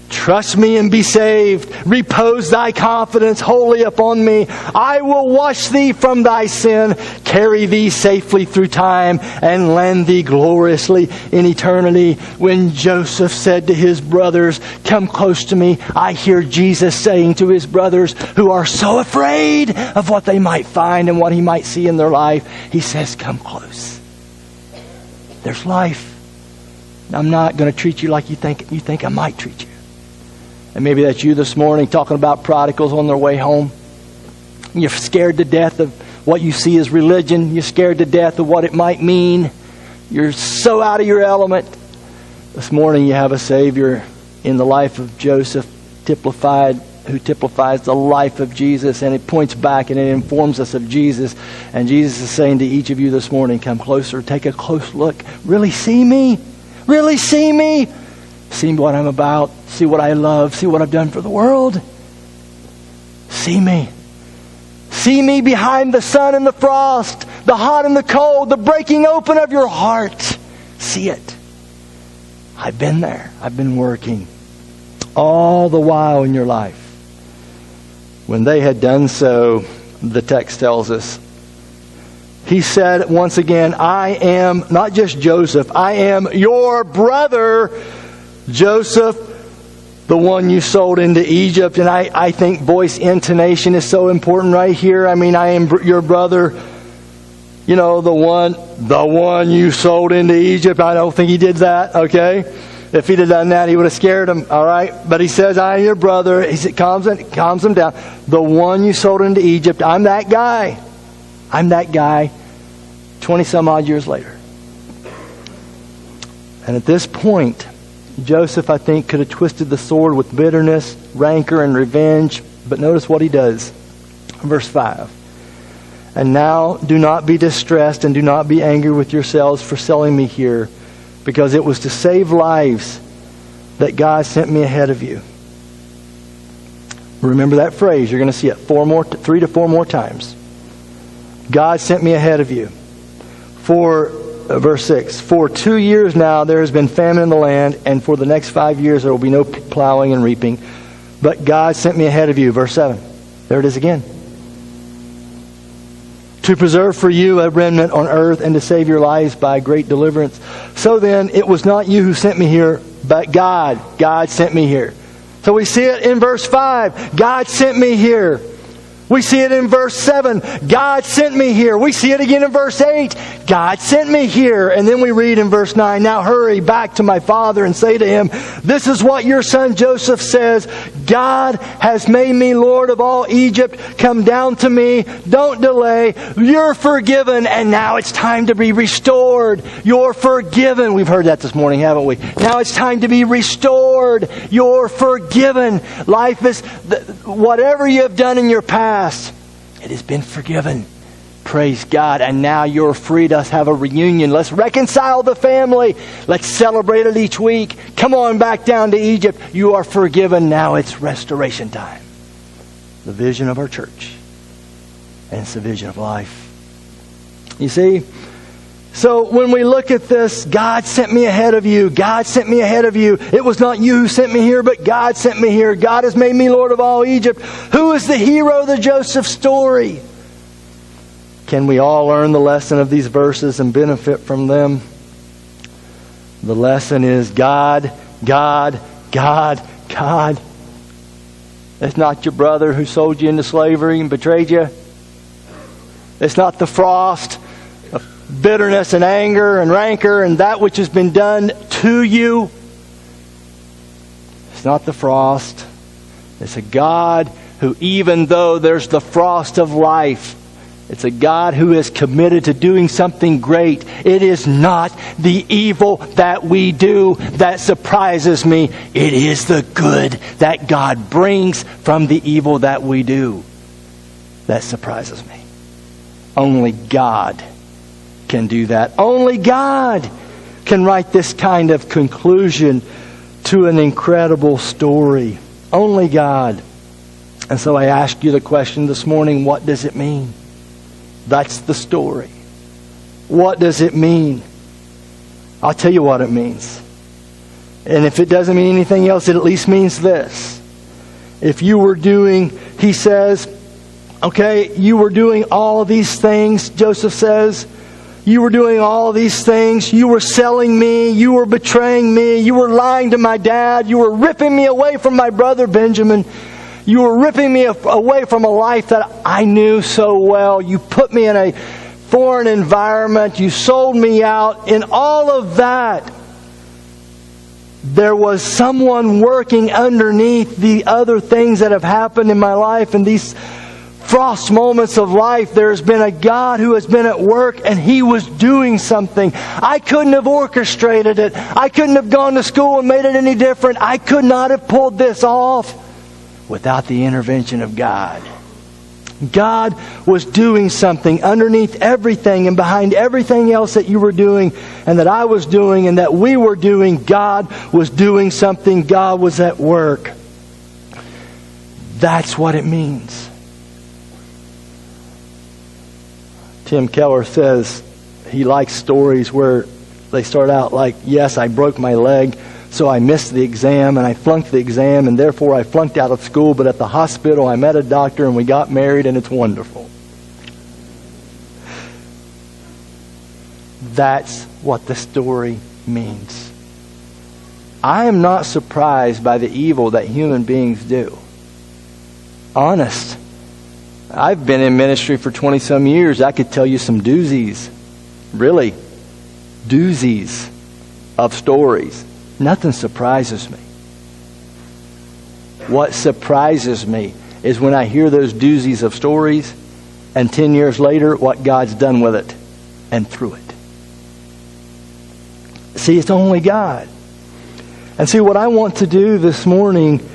Trust me and be saved. Repose thy confidence wholly upon me. I will wash thee from thy sin, carry thee safely through time, and land thee gloriously in eternity. When Joseph said to his brothers, come close to me, I hear Jesus saying to his brothers who are so afraid of what they might find and what he might see in their life, he says, come close. There's life. I'm not going to treat you like you think I might treat you. And maybe that's you this morning talking about prodigals on their way home. You're scared to death of what you see as religion. You're scared to death of what it might mean. You're so out of your element. This morning you have a Savior in the life of Joseph, who typifies the life of Jesus. And it points back and it informs us of Jesus. And Jesus is saying to each of you this morning, come closer, take a close look. Really see me? Really see me? See what I'm about. See what I love. See what I've done for the world. See me. See me behind the sun and the frost, the hot and the cold, the breaking open of your heart. See it. I've been there. I've been working all the while in your life. When they had done so, the text tells us, he said once again, I am, not just Joseph, I am your brother, Joseph, the one you sold into Egypt. And I think voice intonation is so important right here. I mean, I am your brother, you know, the one you sold into Egypt. I don't think he did that, okay? If he'd have done that, he would have scared him, all right? But he says, I am your brother. He calms him down. The one you sold into Egypt, I'm that guy. I'm that guy 20 some odd years later. And at this point, Joseph, I think, could have twisted the sword with bitterness, rancor, and revenge. But notice what he does. Verse 5. And now do not be distressed and do not be angry with yourselves for selling me here, because it was to save lives that God sent me ahead of you. Remember that phrase. You're going to see it 3 to 4 more times. God sent me ahead of you. Verse 6, for 2 years now there has been famine in the land, and for the next 5 years there will be no plowing and reaping. But God sent me ahead of you. Verse 7. There it is again. To preserve for you a remnant on earth and to save your lives by great deliverance. So then, it was not you who sent me here, but God. God sent me here. So we see it in verse 5. God sent me here. We see it in verse 7. God sent me here. We see it again in verse 8. God sent me here. And then we read in verse 9, now hurry back to my father and say to him, this is what your son Joseph says. God has made me Lord of all Egypt. Come down to me. Don't delay. You're forgiven. And now it's time to be restored. You're forgiven. We've heard that this morning, haven't we? Now it's time to be restored. You're forgiven. Life is, whatever you have done in your past, it has been forgiven. Praise God. And now you're free to have a reunion. Let's reconcile the family. Let's celebrate it each week. Come on back down to Egypt. You are forgiven. Now it's restoration time. The vision of our church. And it's the vision of life. You see? So when we look at this, God sent me ahead of you. God sent me ahead of you. It was not you who sent me here, but God sent me here. God has made me Lord of all Egypt. Who is the hero of the Joseph story? Can we all learn the lesson of these verses and benefit from them? The lesson is God, God, God, God. It's not your brother who sold you into slavery and betrayed you. It's not the frost of bitterness and anger and rancor and that which has been done to you. It's not the frost. It's a God who, even though there's the frost of life, it's a God who is committed to doing something great. It is not the evil that we do that surprises me. It is the good that God brings from the evil that we do that surprises me. Only God can do that. Only God. can write this kind of conclusion to an incredible story. Only God. And so I ask you the question this morning, what does it mean? That's the story. What does it mean? I'll tell you what it means. And if it doesn't mean anything else, it at least means this. If you were doing, he says, okay, you were doing all these things, Joseph says. You were doing all these things. You were selling me. You were betraying me. You were lying to my dad. You were ripping me away from my brother Benjamin. You were ripping me away from a life that I knew so well. You put me in a foreign environment. You sold me out. In all of that, there was someone working underneath the other things that have happened in my life. And these frost moments of life, there's been a God who has been at work, and He was doing something. I couldn't have orchestrated it. I couldn't have gone to school and made it any different. I could not have pulled this off without the intervention of God. God was doing something underneath everything and behind everything else that you were doing and that I was doing and that we were doing. God was doing something. God was at work. That's what it means. Tim Keller says he likes stories where they start out like, yes, I broke my leg, so I missed the exam and I flunked the exam and therefore I flunked out of school, but at the hospital I met a doctor and we got married and it's wonderful. That's what the story means. I am not surprised by the evil that human beings do. Honest. I've been in ministry for 20-some years. I could tell you some doozies. Really. Doozies of stories. Nothing surprises me. What surprises me is when I hear those doozies of stories and 10 years later, what God's done with it and through it. See, it's only God. And see, what I want to do this morning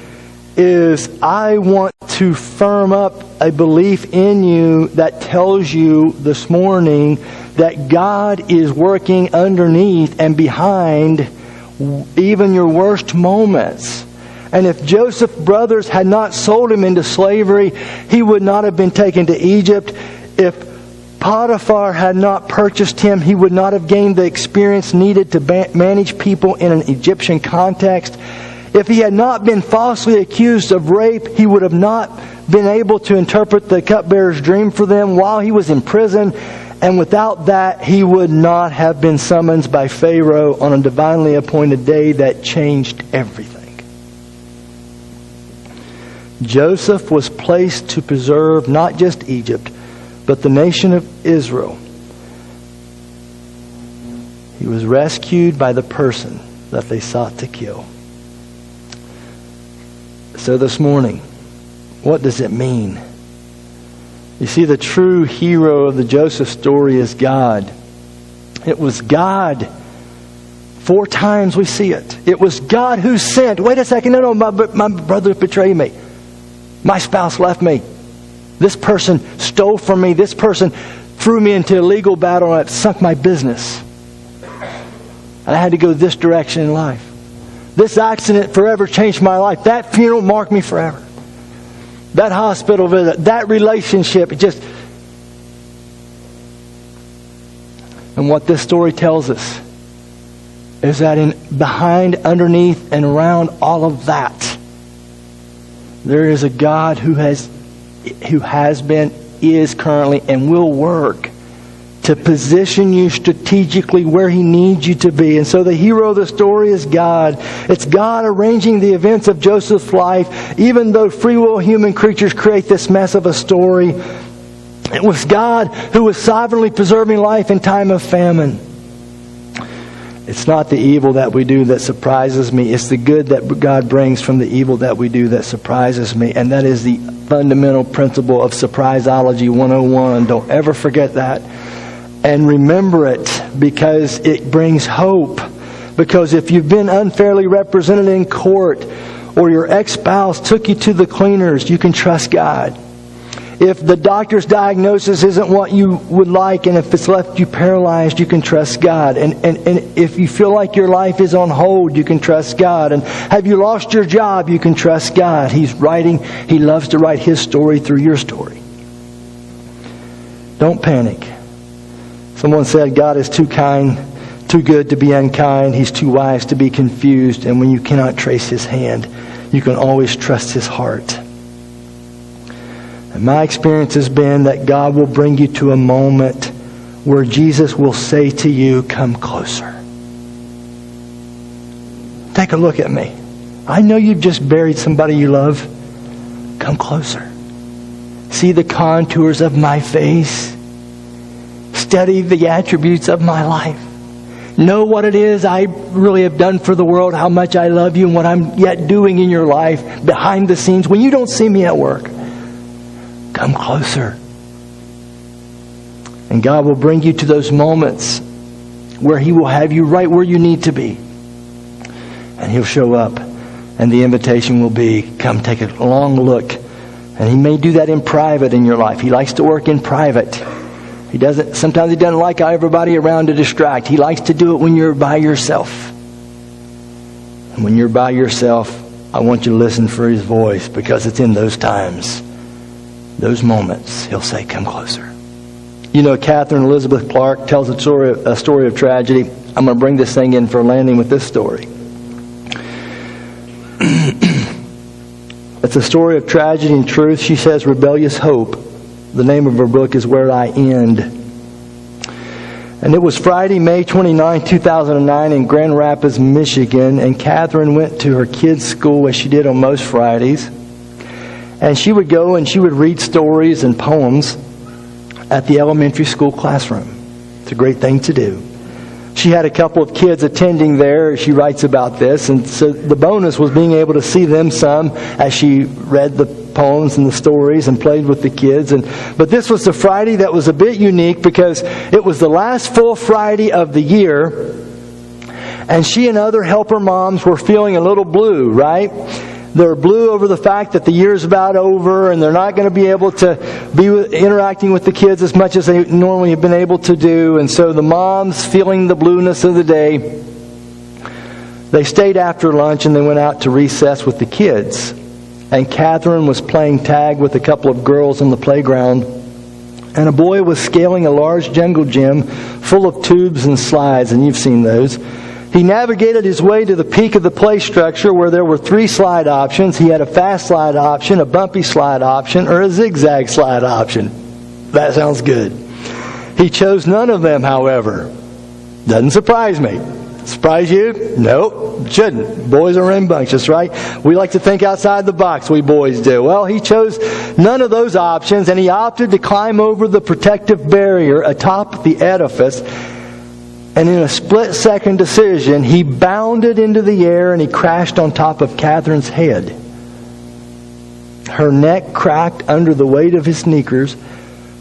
is I want to firm up a belief in you that tells you this morning that God is working underneath and behind even your worst moments. And if Joseph's brothers had not sold him into slavery, he would not have been taken to Egypt. If Potiphar had not purchased him, he would not have gained the experience needed to manage people in an Egyptian context. If he had not been falsely accused of rape, he would have not been able to interpret the cupbearer's dream for them while he was in prison. And without that, he would not have been summoned by Pharaoh on a divinely appointed day that changed everything. Joseph was placed to preserve not just Egypt, but the nation of Israel. He was rescued by the person that they sought to kill. So this morning, what does it mean? You see, the true hero of the Joseph story is God. It was God. 4 times we see it. It was God who sent. Wait a second. No, my brother betrayed me. My spouse left me. This person stole from me. This person threw me into a legal battle and it sunk my business. And I had to go this direction in life. This accident forever changed my life. That funeral marked me forever. That hospital visit, that relationship, it just... And what this story tells us is that behind, underneath, and around all of that, there is a God who has been, is currently, and will work to position you strategically where He needs you to be. And so the hero of the story is God. It's God arranging the events of Joseph's life, even though free will human creatures create this mess of a story. It was God who was sovereignly preserving life in time of famine. It's not the evil that we do that surprises me. It's the good that God brings from the evil that we do that surprises me. And that is the fundamental principle of Surprisology 101. Don't ever forget that. And remember it, because it brings hope. Because if you've been unfairly represented in court, or your ex-spouse took you to the cleaners, you can trust God. If the doctor's diagnosis isn't what you would like, and if it's left you paralyzed, you can trust God. And if you feel like your life is on hold, you can trust God. And have you lost your job, you can trust God. He loves to write His story through your story. Don't panic. Someone said God is too kind, too good to be unkind. He's too wise to be confused. And when you cannot trace His hand, you can always trust His heart. And my experience has been that God will bring you to a moment where Jesus will say to you, come closer. Take a look at me. I know you've just buried somebody you love. Come closer. See the contours of my face. Study the attributes of my life. Know what it is I really have done for the world, how much I love you, and what I'm yet doing in your life behind the scenes when you don't see me at work. Come closer. And God will bring you to those moments where He will have you right where you need to be. And He'll show up. And the invitation will be, come take a long look. And He may do that in private in your life. He likes to work in private. Sometimes He doesn't like everybody around to distract. He likes to do it when you're by yourself. And when you're by yourself, I want you to listen for His voice, because it's in those times, those moments, He'll say, come closer. You know, Catherine Elizabeth Clark tells a story of tragedy. I'm going to bring this thing in for a landing with this story. It's a story of tragedy and truth. She says, Rebellious Hope. The name of her book is Where I End. And it was Friday, May 29, 2009 in Grand Rapids, Michigan. And Catherine went to her kids' school as she did on most Fridays. And she would go and she would read stories and poems at the elementary school classroom. It's a great thing to do. She had a couple of kids attending there. She writes about this. And so the bonus was being able to see them some as she read the poems and the stories and played with the kids. But this was the Friday that was a bit unique because it was the last full Friday of the year. And she and other helper moms were feeling a little blue, right? They're blue over the fact that the year's about over and they're not going to be able to be interacting with the kids as much as they normally have been able to do. And so the moms, feeling the blueness of the day, they stayed after lunch and they went out to recess with the kids. And Catherine was playing tag with a couple of girls on the playground. And a boy was scaling a large jungle gym full of tubes and slides, and you've seen those. He navigated his way to the peak of the play structure where there were 3 slide options. He had a fast slide option, a bumpy slide option, or a zigzag slide option. That sounds good. He chose none of them, however. Doesn't surprise me. Surprise you? Nope, shouldn't. Boys are rambunctious, right? We like to think outside the box, we boys do. Well, he chose none of those options, and he opted to climb over the protective barrier atop the edifice. And in a split-second decision, he bounded into the air and he crashed on top of Catherine's head. Her neck cracked under the weight of his sneakers,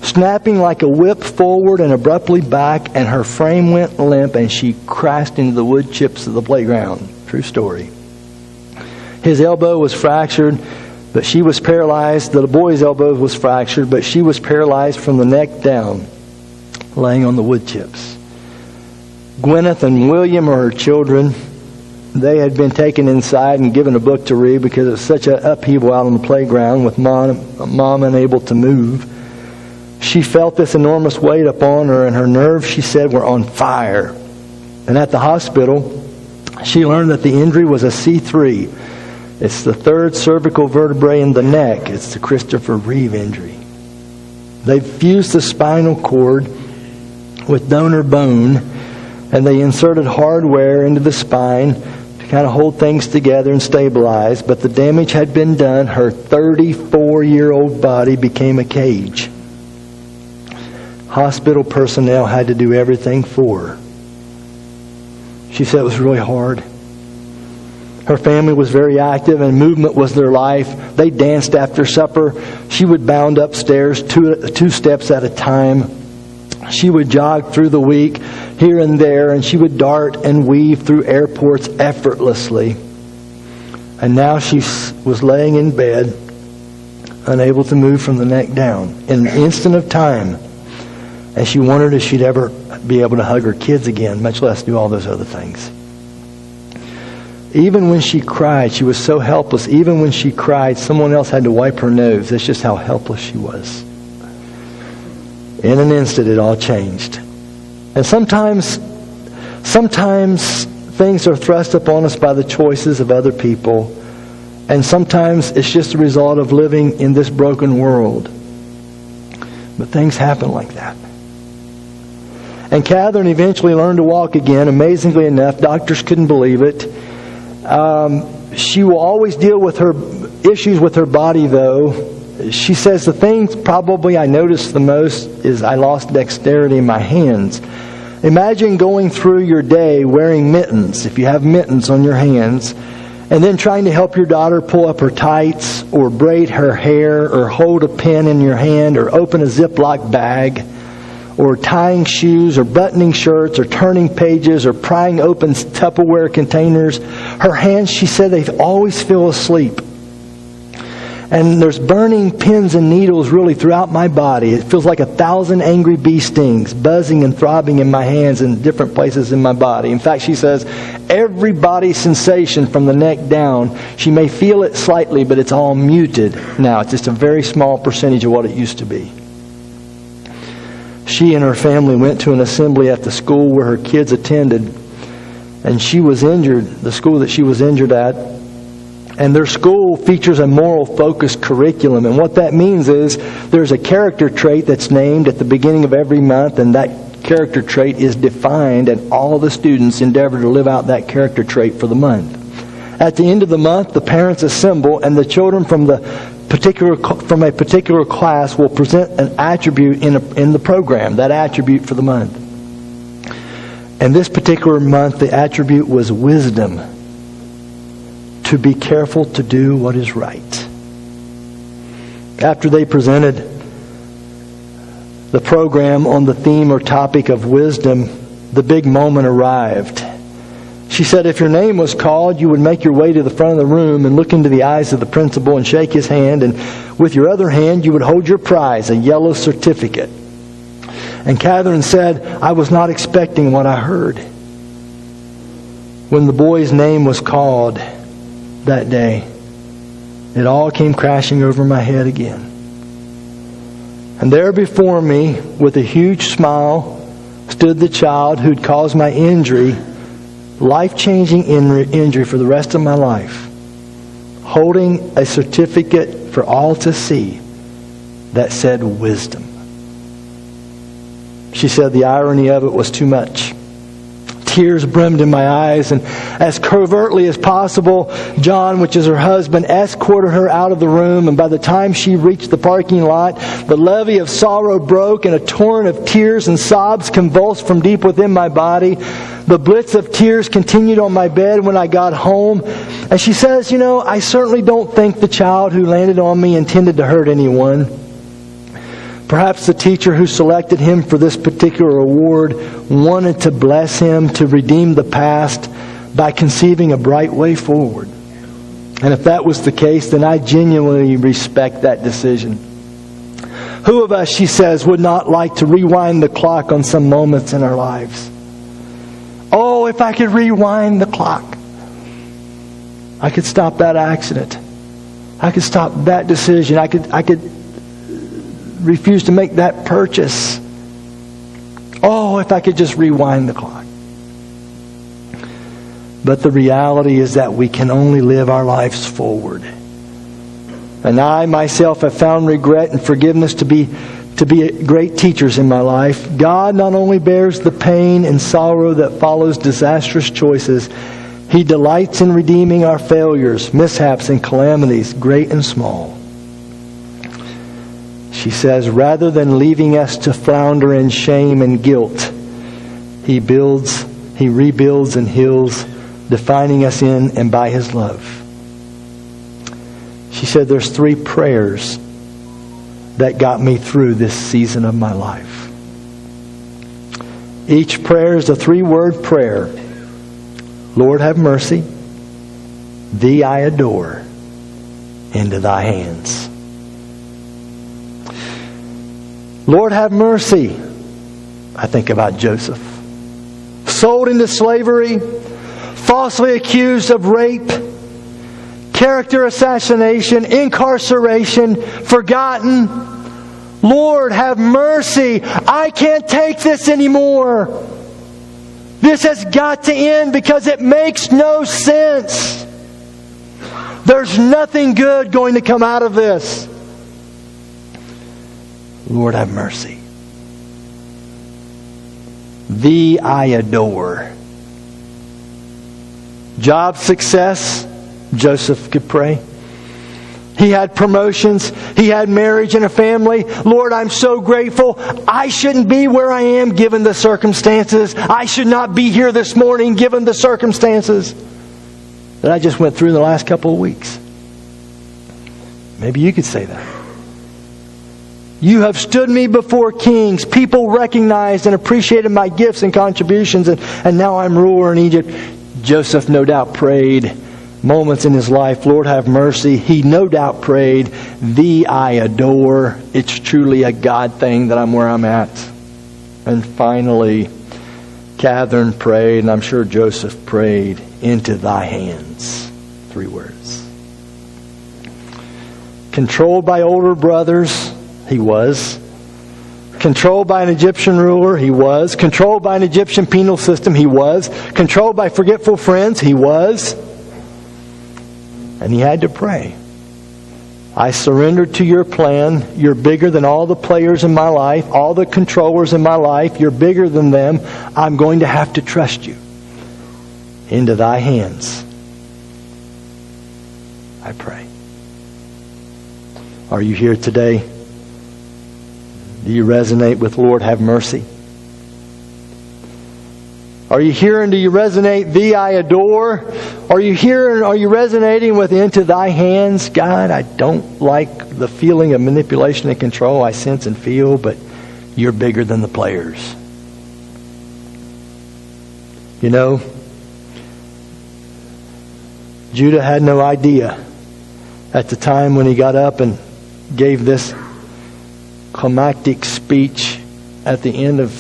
snapping like a whip forward and abruptly back, and her frame went limp and she crashed into the wood chips of the playground. True story. His elbow was fractured, but she was paralyzed. The boy's elbow was fractured, but she was paralyzed from the neck down, laying on the wood chips. Gwyneth and William are her children. They had been taken inside and given a book to read because it was such an upheaval out on the playground with mom unable to move. She felt this enormous weight upon her, and her nerves, she said, were on fire. And at the hospital, she learned that the injury was a C3. It's the 3rd cervical vertebrae in the neck. It's the Christopher Reeve injury. They fused the spinal cord with donor bone, and they inserted hardware into the spine to kind of hold things together and stabilize. But the damage had been done. Her 34-year-old body became a cage. Hospital personnel had to do everything for her. She said it was really hard. Her family was very active and movement was their life. They danced after supper. She would bound upstairs 2 steps at a time. She would jog through the week here and there, and she would dart and weave through airports effortlessly. And now she was laying in bed unable to move from the neck down in an instant of time. And she wondered if she'd ever be able to hug her kids again, much less do all those other things. Even when she cried, she was so helpless. Even when she cried, someone else had to wipe her nose. That's just how helpless she was. In an instant, it all changed. And sometimes things are thrust upon us by the choices of other people. And sometimes it's just a result of living in this broken world. But things happen like that. And Catherine eventually learned to walk again. Amazingly enough, doctors couldn't believe it. She will always deal with her issues with her body, though. She says the thing probably I noticed the most is I lost dexterity in my hands. Imagine going through your day wearing mittens, if you have mittens on your hands, and then trying to help your daughter pull up her tights, or braid her hair, or hold a pen in your hand, or open a Ziploc bag, or tying shoes, or buttoning shirts, or turning pages, or prying open Tupperware containers. Her hands, she said, they always feel asleep. And there's burning pins and needles really throughout my body. It feels like 1,000 angry bee stings buzzing and throbbing in my hands in different places in my body. In fact, she says, every body sensation from the neck down, she may feel it slightly, but it's all muted now. It's just a very small percentage of what it used to be. She and her family went to an assembly at the school where her kids attended, and she was injured, the school that she was injured at. And their school features a moral-focused curriculum. And what that means is there's a character trait that's named at the beginning of every month, and that character trait is defined, and all the students endeavor to live out that character trait for the month. At the end of the month, the parents assemble, and the children from a particular class will present an attribute in the program, that attribute for the month. And this particular month, the attribute was wisdom. To be careful to do what is right. After they presented the program on the theme or topic of wisdom, the big moment arrived. She said if your name was called, you would make your way to the front of the room and look into the eyes of the principal and shake his hand, and with your other hand you would hold your prize, a yellow certificate. And Catherine said, I was not expecting what I heard. When the boy's name was called that day, it all came crashing over my head again. And there before me, with a huge smile, stood the child who'd caused my injury, life-changing injury for the rest of my life, holding a certificate for all to see that said wisdom. She said the irony of it was too much. Tears brimmed in my eyes, and as covertly as possible, John, which is her husband, escorted her out of the room, and by the time she reached the parking lot, the levee of sorrow broke, and a torrent of tears and sobs convulsed from deep within my body. The blitz of tears continued on my bed when I got home, and she says, I certainly don't think the child who landed on me intended to hurt anyone. Perhaps the teacher who selected him for this particular award wanted to bless him to redeem the past by conceiving a bright way forward. And if that was the case, then I genuinely respect that decision. Who of us, she says, would not like to rewind the clock on some moments in our lives? Oh, if I could rewind the clock, I could stop that accident. I could stop that decision. I could refuse to make that purchase. Oh, if I could just rewind the clock. But the reality is that we can only live our lives forward. And I myself have found regret and forgiveness to be great teachers in my life. God not only bears the pain and sorrow that follows disastrous choices, He delights in redeeming our failures, mishaps, and calamities, great and small. She says, rather than leaving us to flounder in shame and guilt, He rebuilds and heals, defining us in and by His love. She said, there's 3 prayers that got me through this season of my life. Each prayer is a 3-word prayer. Lord, have mercy. Thee I adore. Into Thy hands. Lord, have mercy. I think about Joseph. Sold into slavery, falsely accused of rape, character assassination, incarceration, forgotten. Lord, have mercy. I can't take this anymore. This has got to end because it makes no sense. There's nothing good going to come out of this. Lord, have mercy. Thee I adore. Job success, Joseph could pray. He had promotions. He had marriage and a family. Lord, I'm so grateful. I shouldn't be where I am given the circumstances. I should not be here this morning given the circumstances that I just went through in the last couple of weeks. Maybe you could say that. You have stood me before kings. People recognized and appreciated my gifts and contributions, and now I'm ruler in Egypt. Joseph no doubt prayed moments in his life, Lord, have mercy. He no doubt prayed, Thee I adore. It's truly a God thing that I'm where I'm at. And finally, Catherine prayed, and I'm sure Joseph prayed, into thy hands. 3 words. Controlled by older brothers, he was. Controlled by an Egyptian ruler, he was. Controlled by an Egyptian penal system, he was. Controlled by forgetful friends, he was. And he had to pray. I surrender to your plan. You're bigger than all the players in my life, all the controllers in my life. You're bigger than them. I'm going to have to trust you. Into thy hands, I pray. Are you here today? Do you resonate with Lord, have mercy? Are you here and do you resonate, Thee I adore? Are you here and are you resonating with into thy hands? God, I don't like the feeling of manipulation and control I sense and feel, but you're bigger than the players. You know, Judah had no idea at the time when he got up and gave this climactic speech at the end of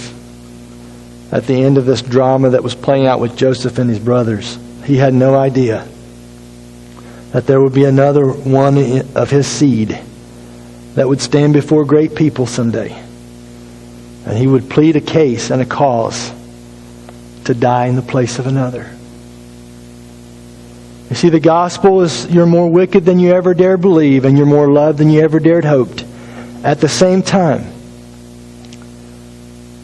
this drama that was playing out with Joseph and his brothers. He had no idea that there would be another one of his seed that would stand before great people someday. And he would plead a case and a cause to die in the place of another. You see, the gospel is you're more wicked than you ever dared believe, and you're more loved than you ever dared hoped at the same time.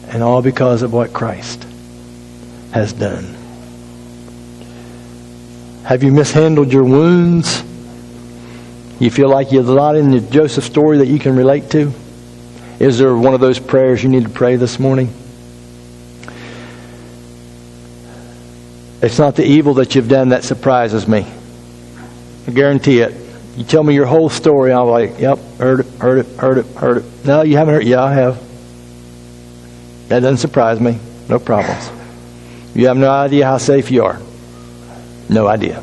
And all because of what Christ has done. Have you mishandled your wounds? You feel like there's a lot in the Joseph story that you can relate to? Is there one of those prayers you need to pray this morning? It's not the evil that you've done that surprises me. I guarantee it. You tell me your whole story, I'm like, yep, heard it. No, you haven't heard it. Yeah, I have. That doesn't surprise me. No problems. You have no idea how safe you are. No idea.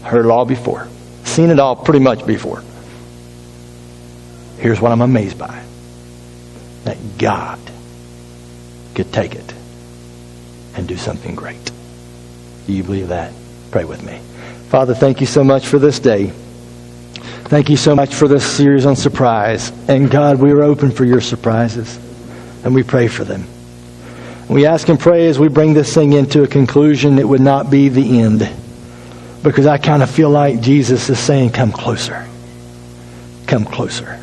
Heard it all before. Seen it all pretty much before. Here's what I'm amazed by. That God could take it and do something great. Do you believe that? Pray with me. Father, thank you so much for this day. Thank you so much for this series on surprise. And God, we are open for your surprises. And we pray for them. We ask and pray as we bring this thing into a conclusion, it would not be the end. Because I kind of feel like Jesus is saying, come closer. Come closer.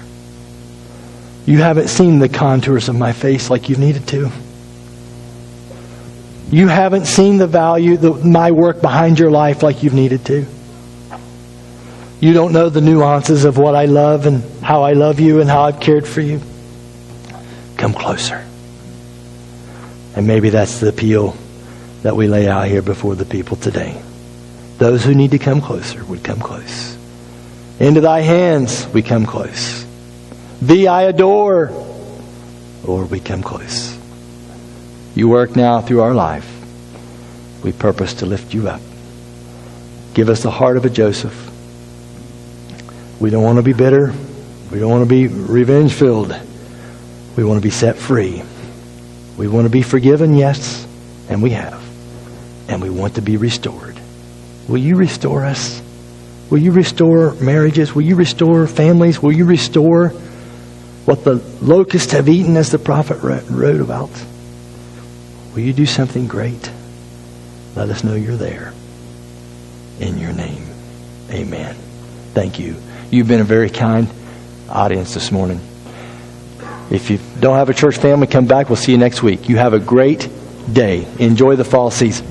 You haven't seen the contours of my face like you've needed to. You haven't seen the value, my work behind your life like you've needed to. You don't know the nuances of what I love and how I love you and how I've cared for you. Come closer. And maybe that's the appeal that we lay out here before the people today. Those who need to come closer would come close. Into thy hands we come close. Thee I adore. Lord, we come close. You work now through our life. We purpose to lift you up. Give us the heart of a Joseph. We don't want to be bitter. We don't want to be revenge-filled. We want to be set free. We want to be forgiven, yes, and we have. And we want to be restored. Will you restore us? Will you restore marriages? Will you restore families? Will you restore what the locusts have eaten, as the prophet wrote about? Will you do something great? Let us know you're there. In your name, amen. Thank you. You've been a very kind audience this morning. If you don't have a church family, come back. We'll see you next week. You have a great day. Enjoy the fall season.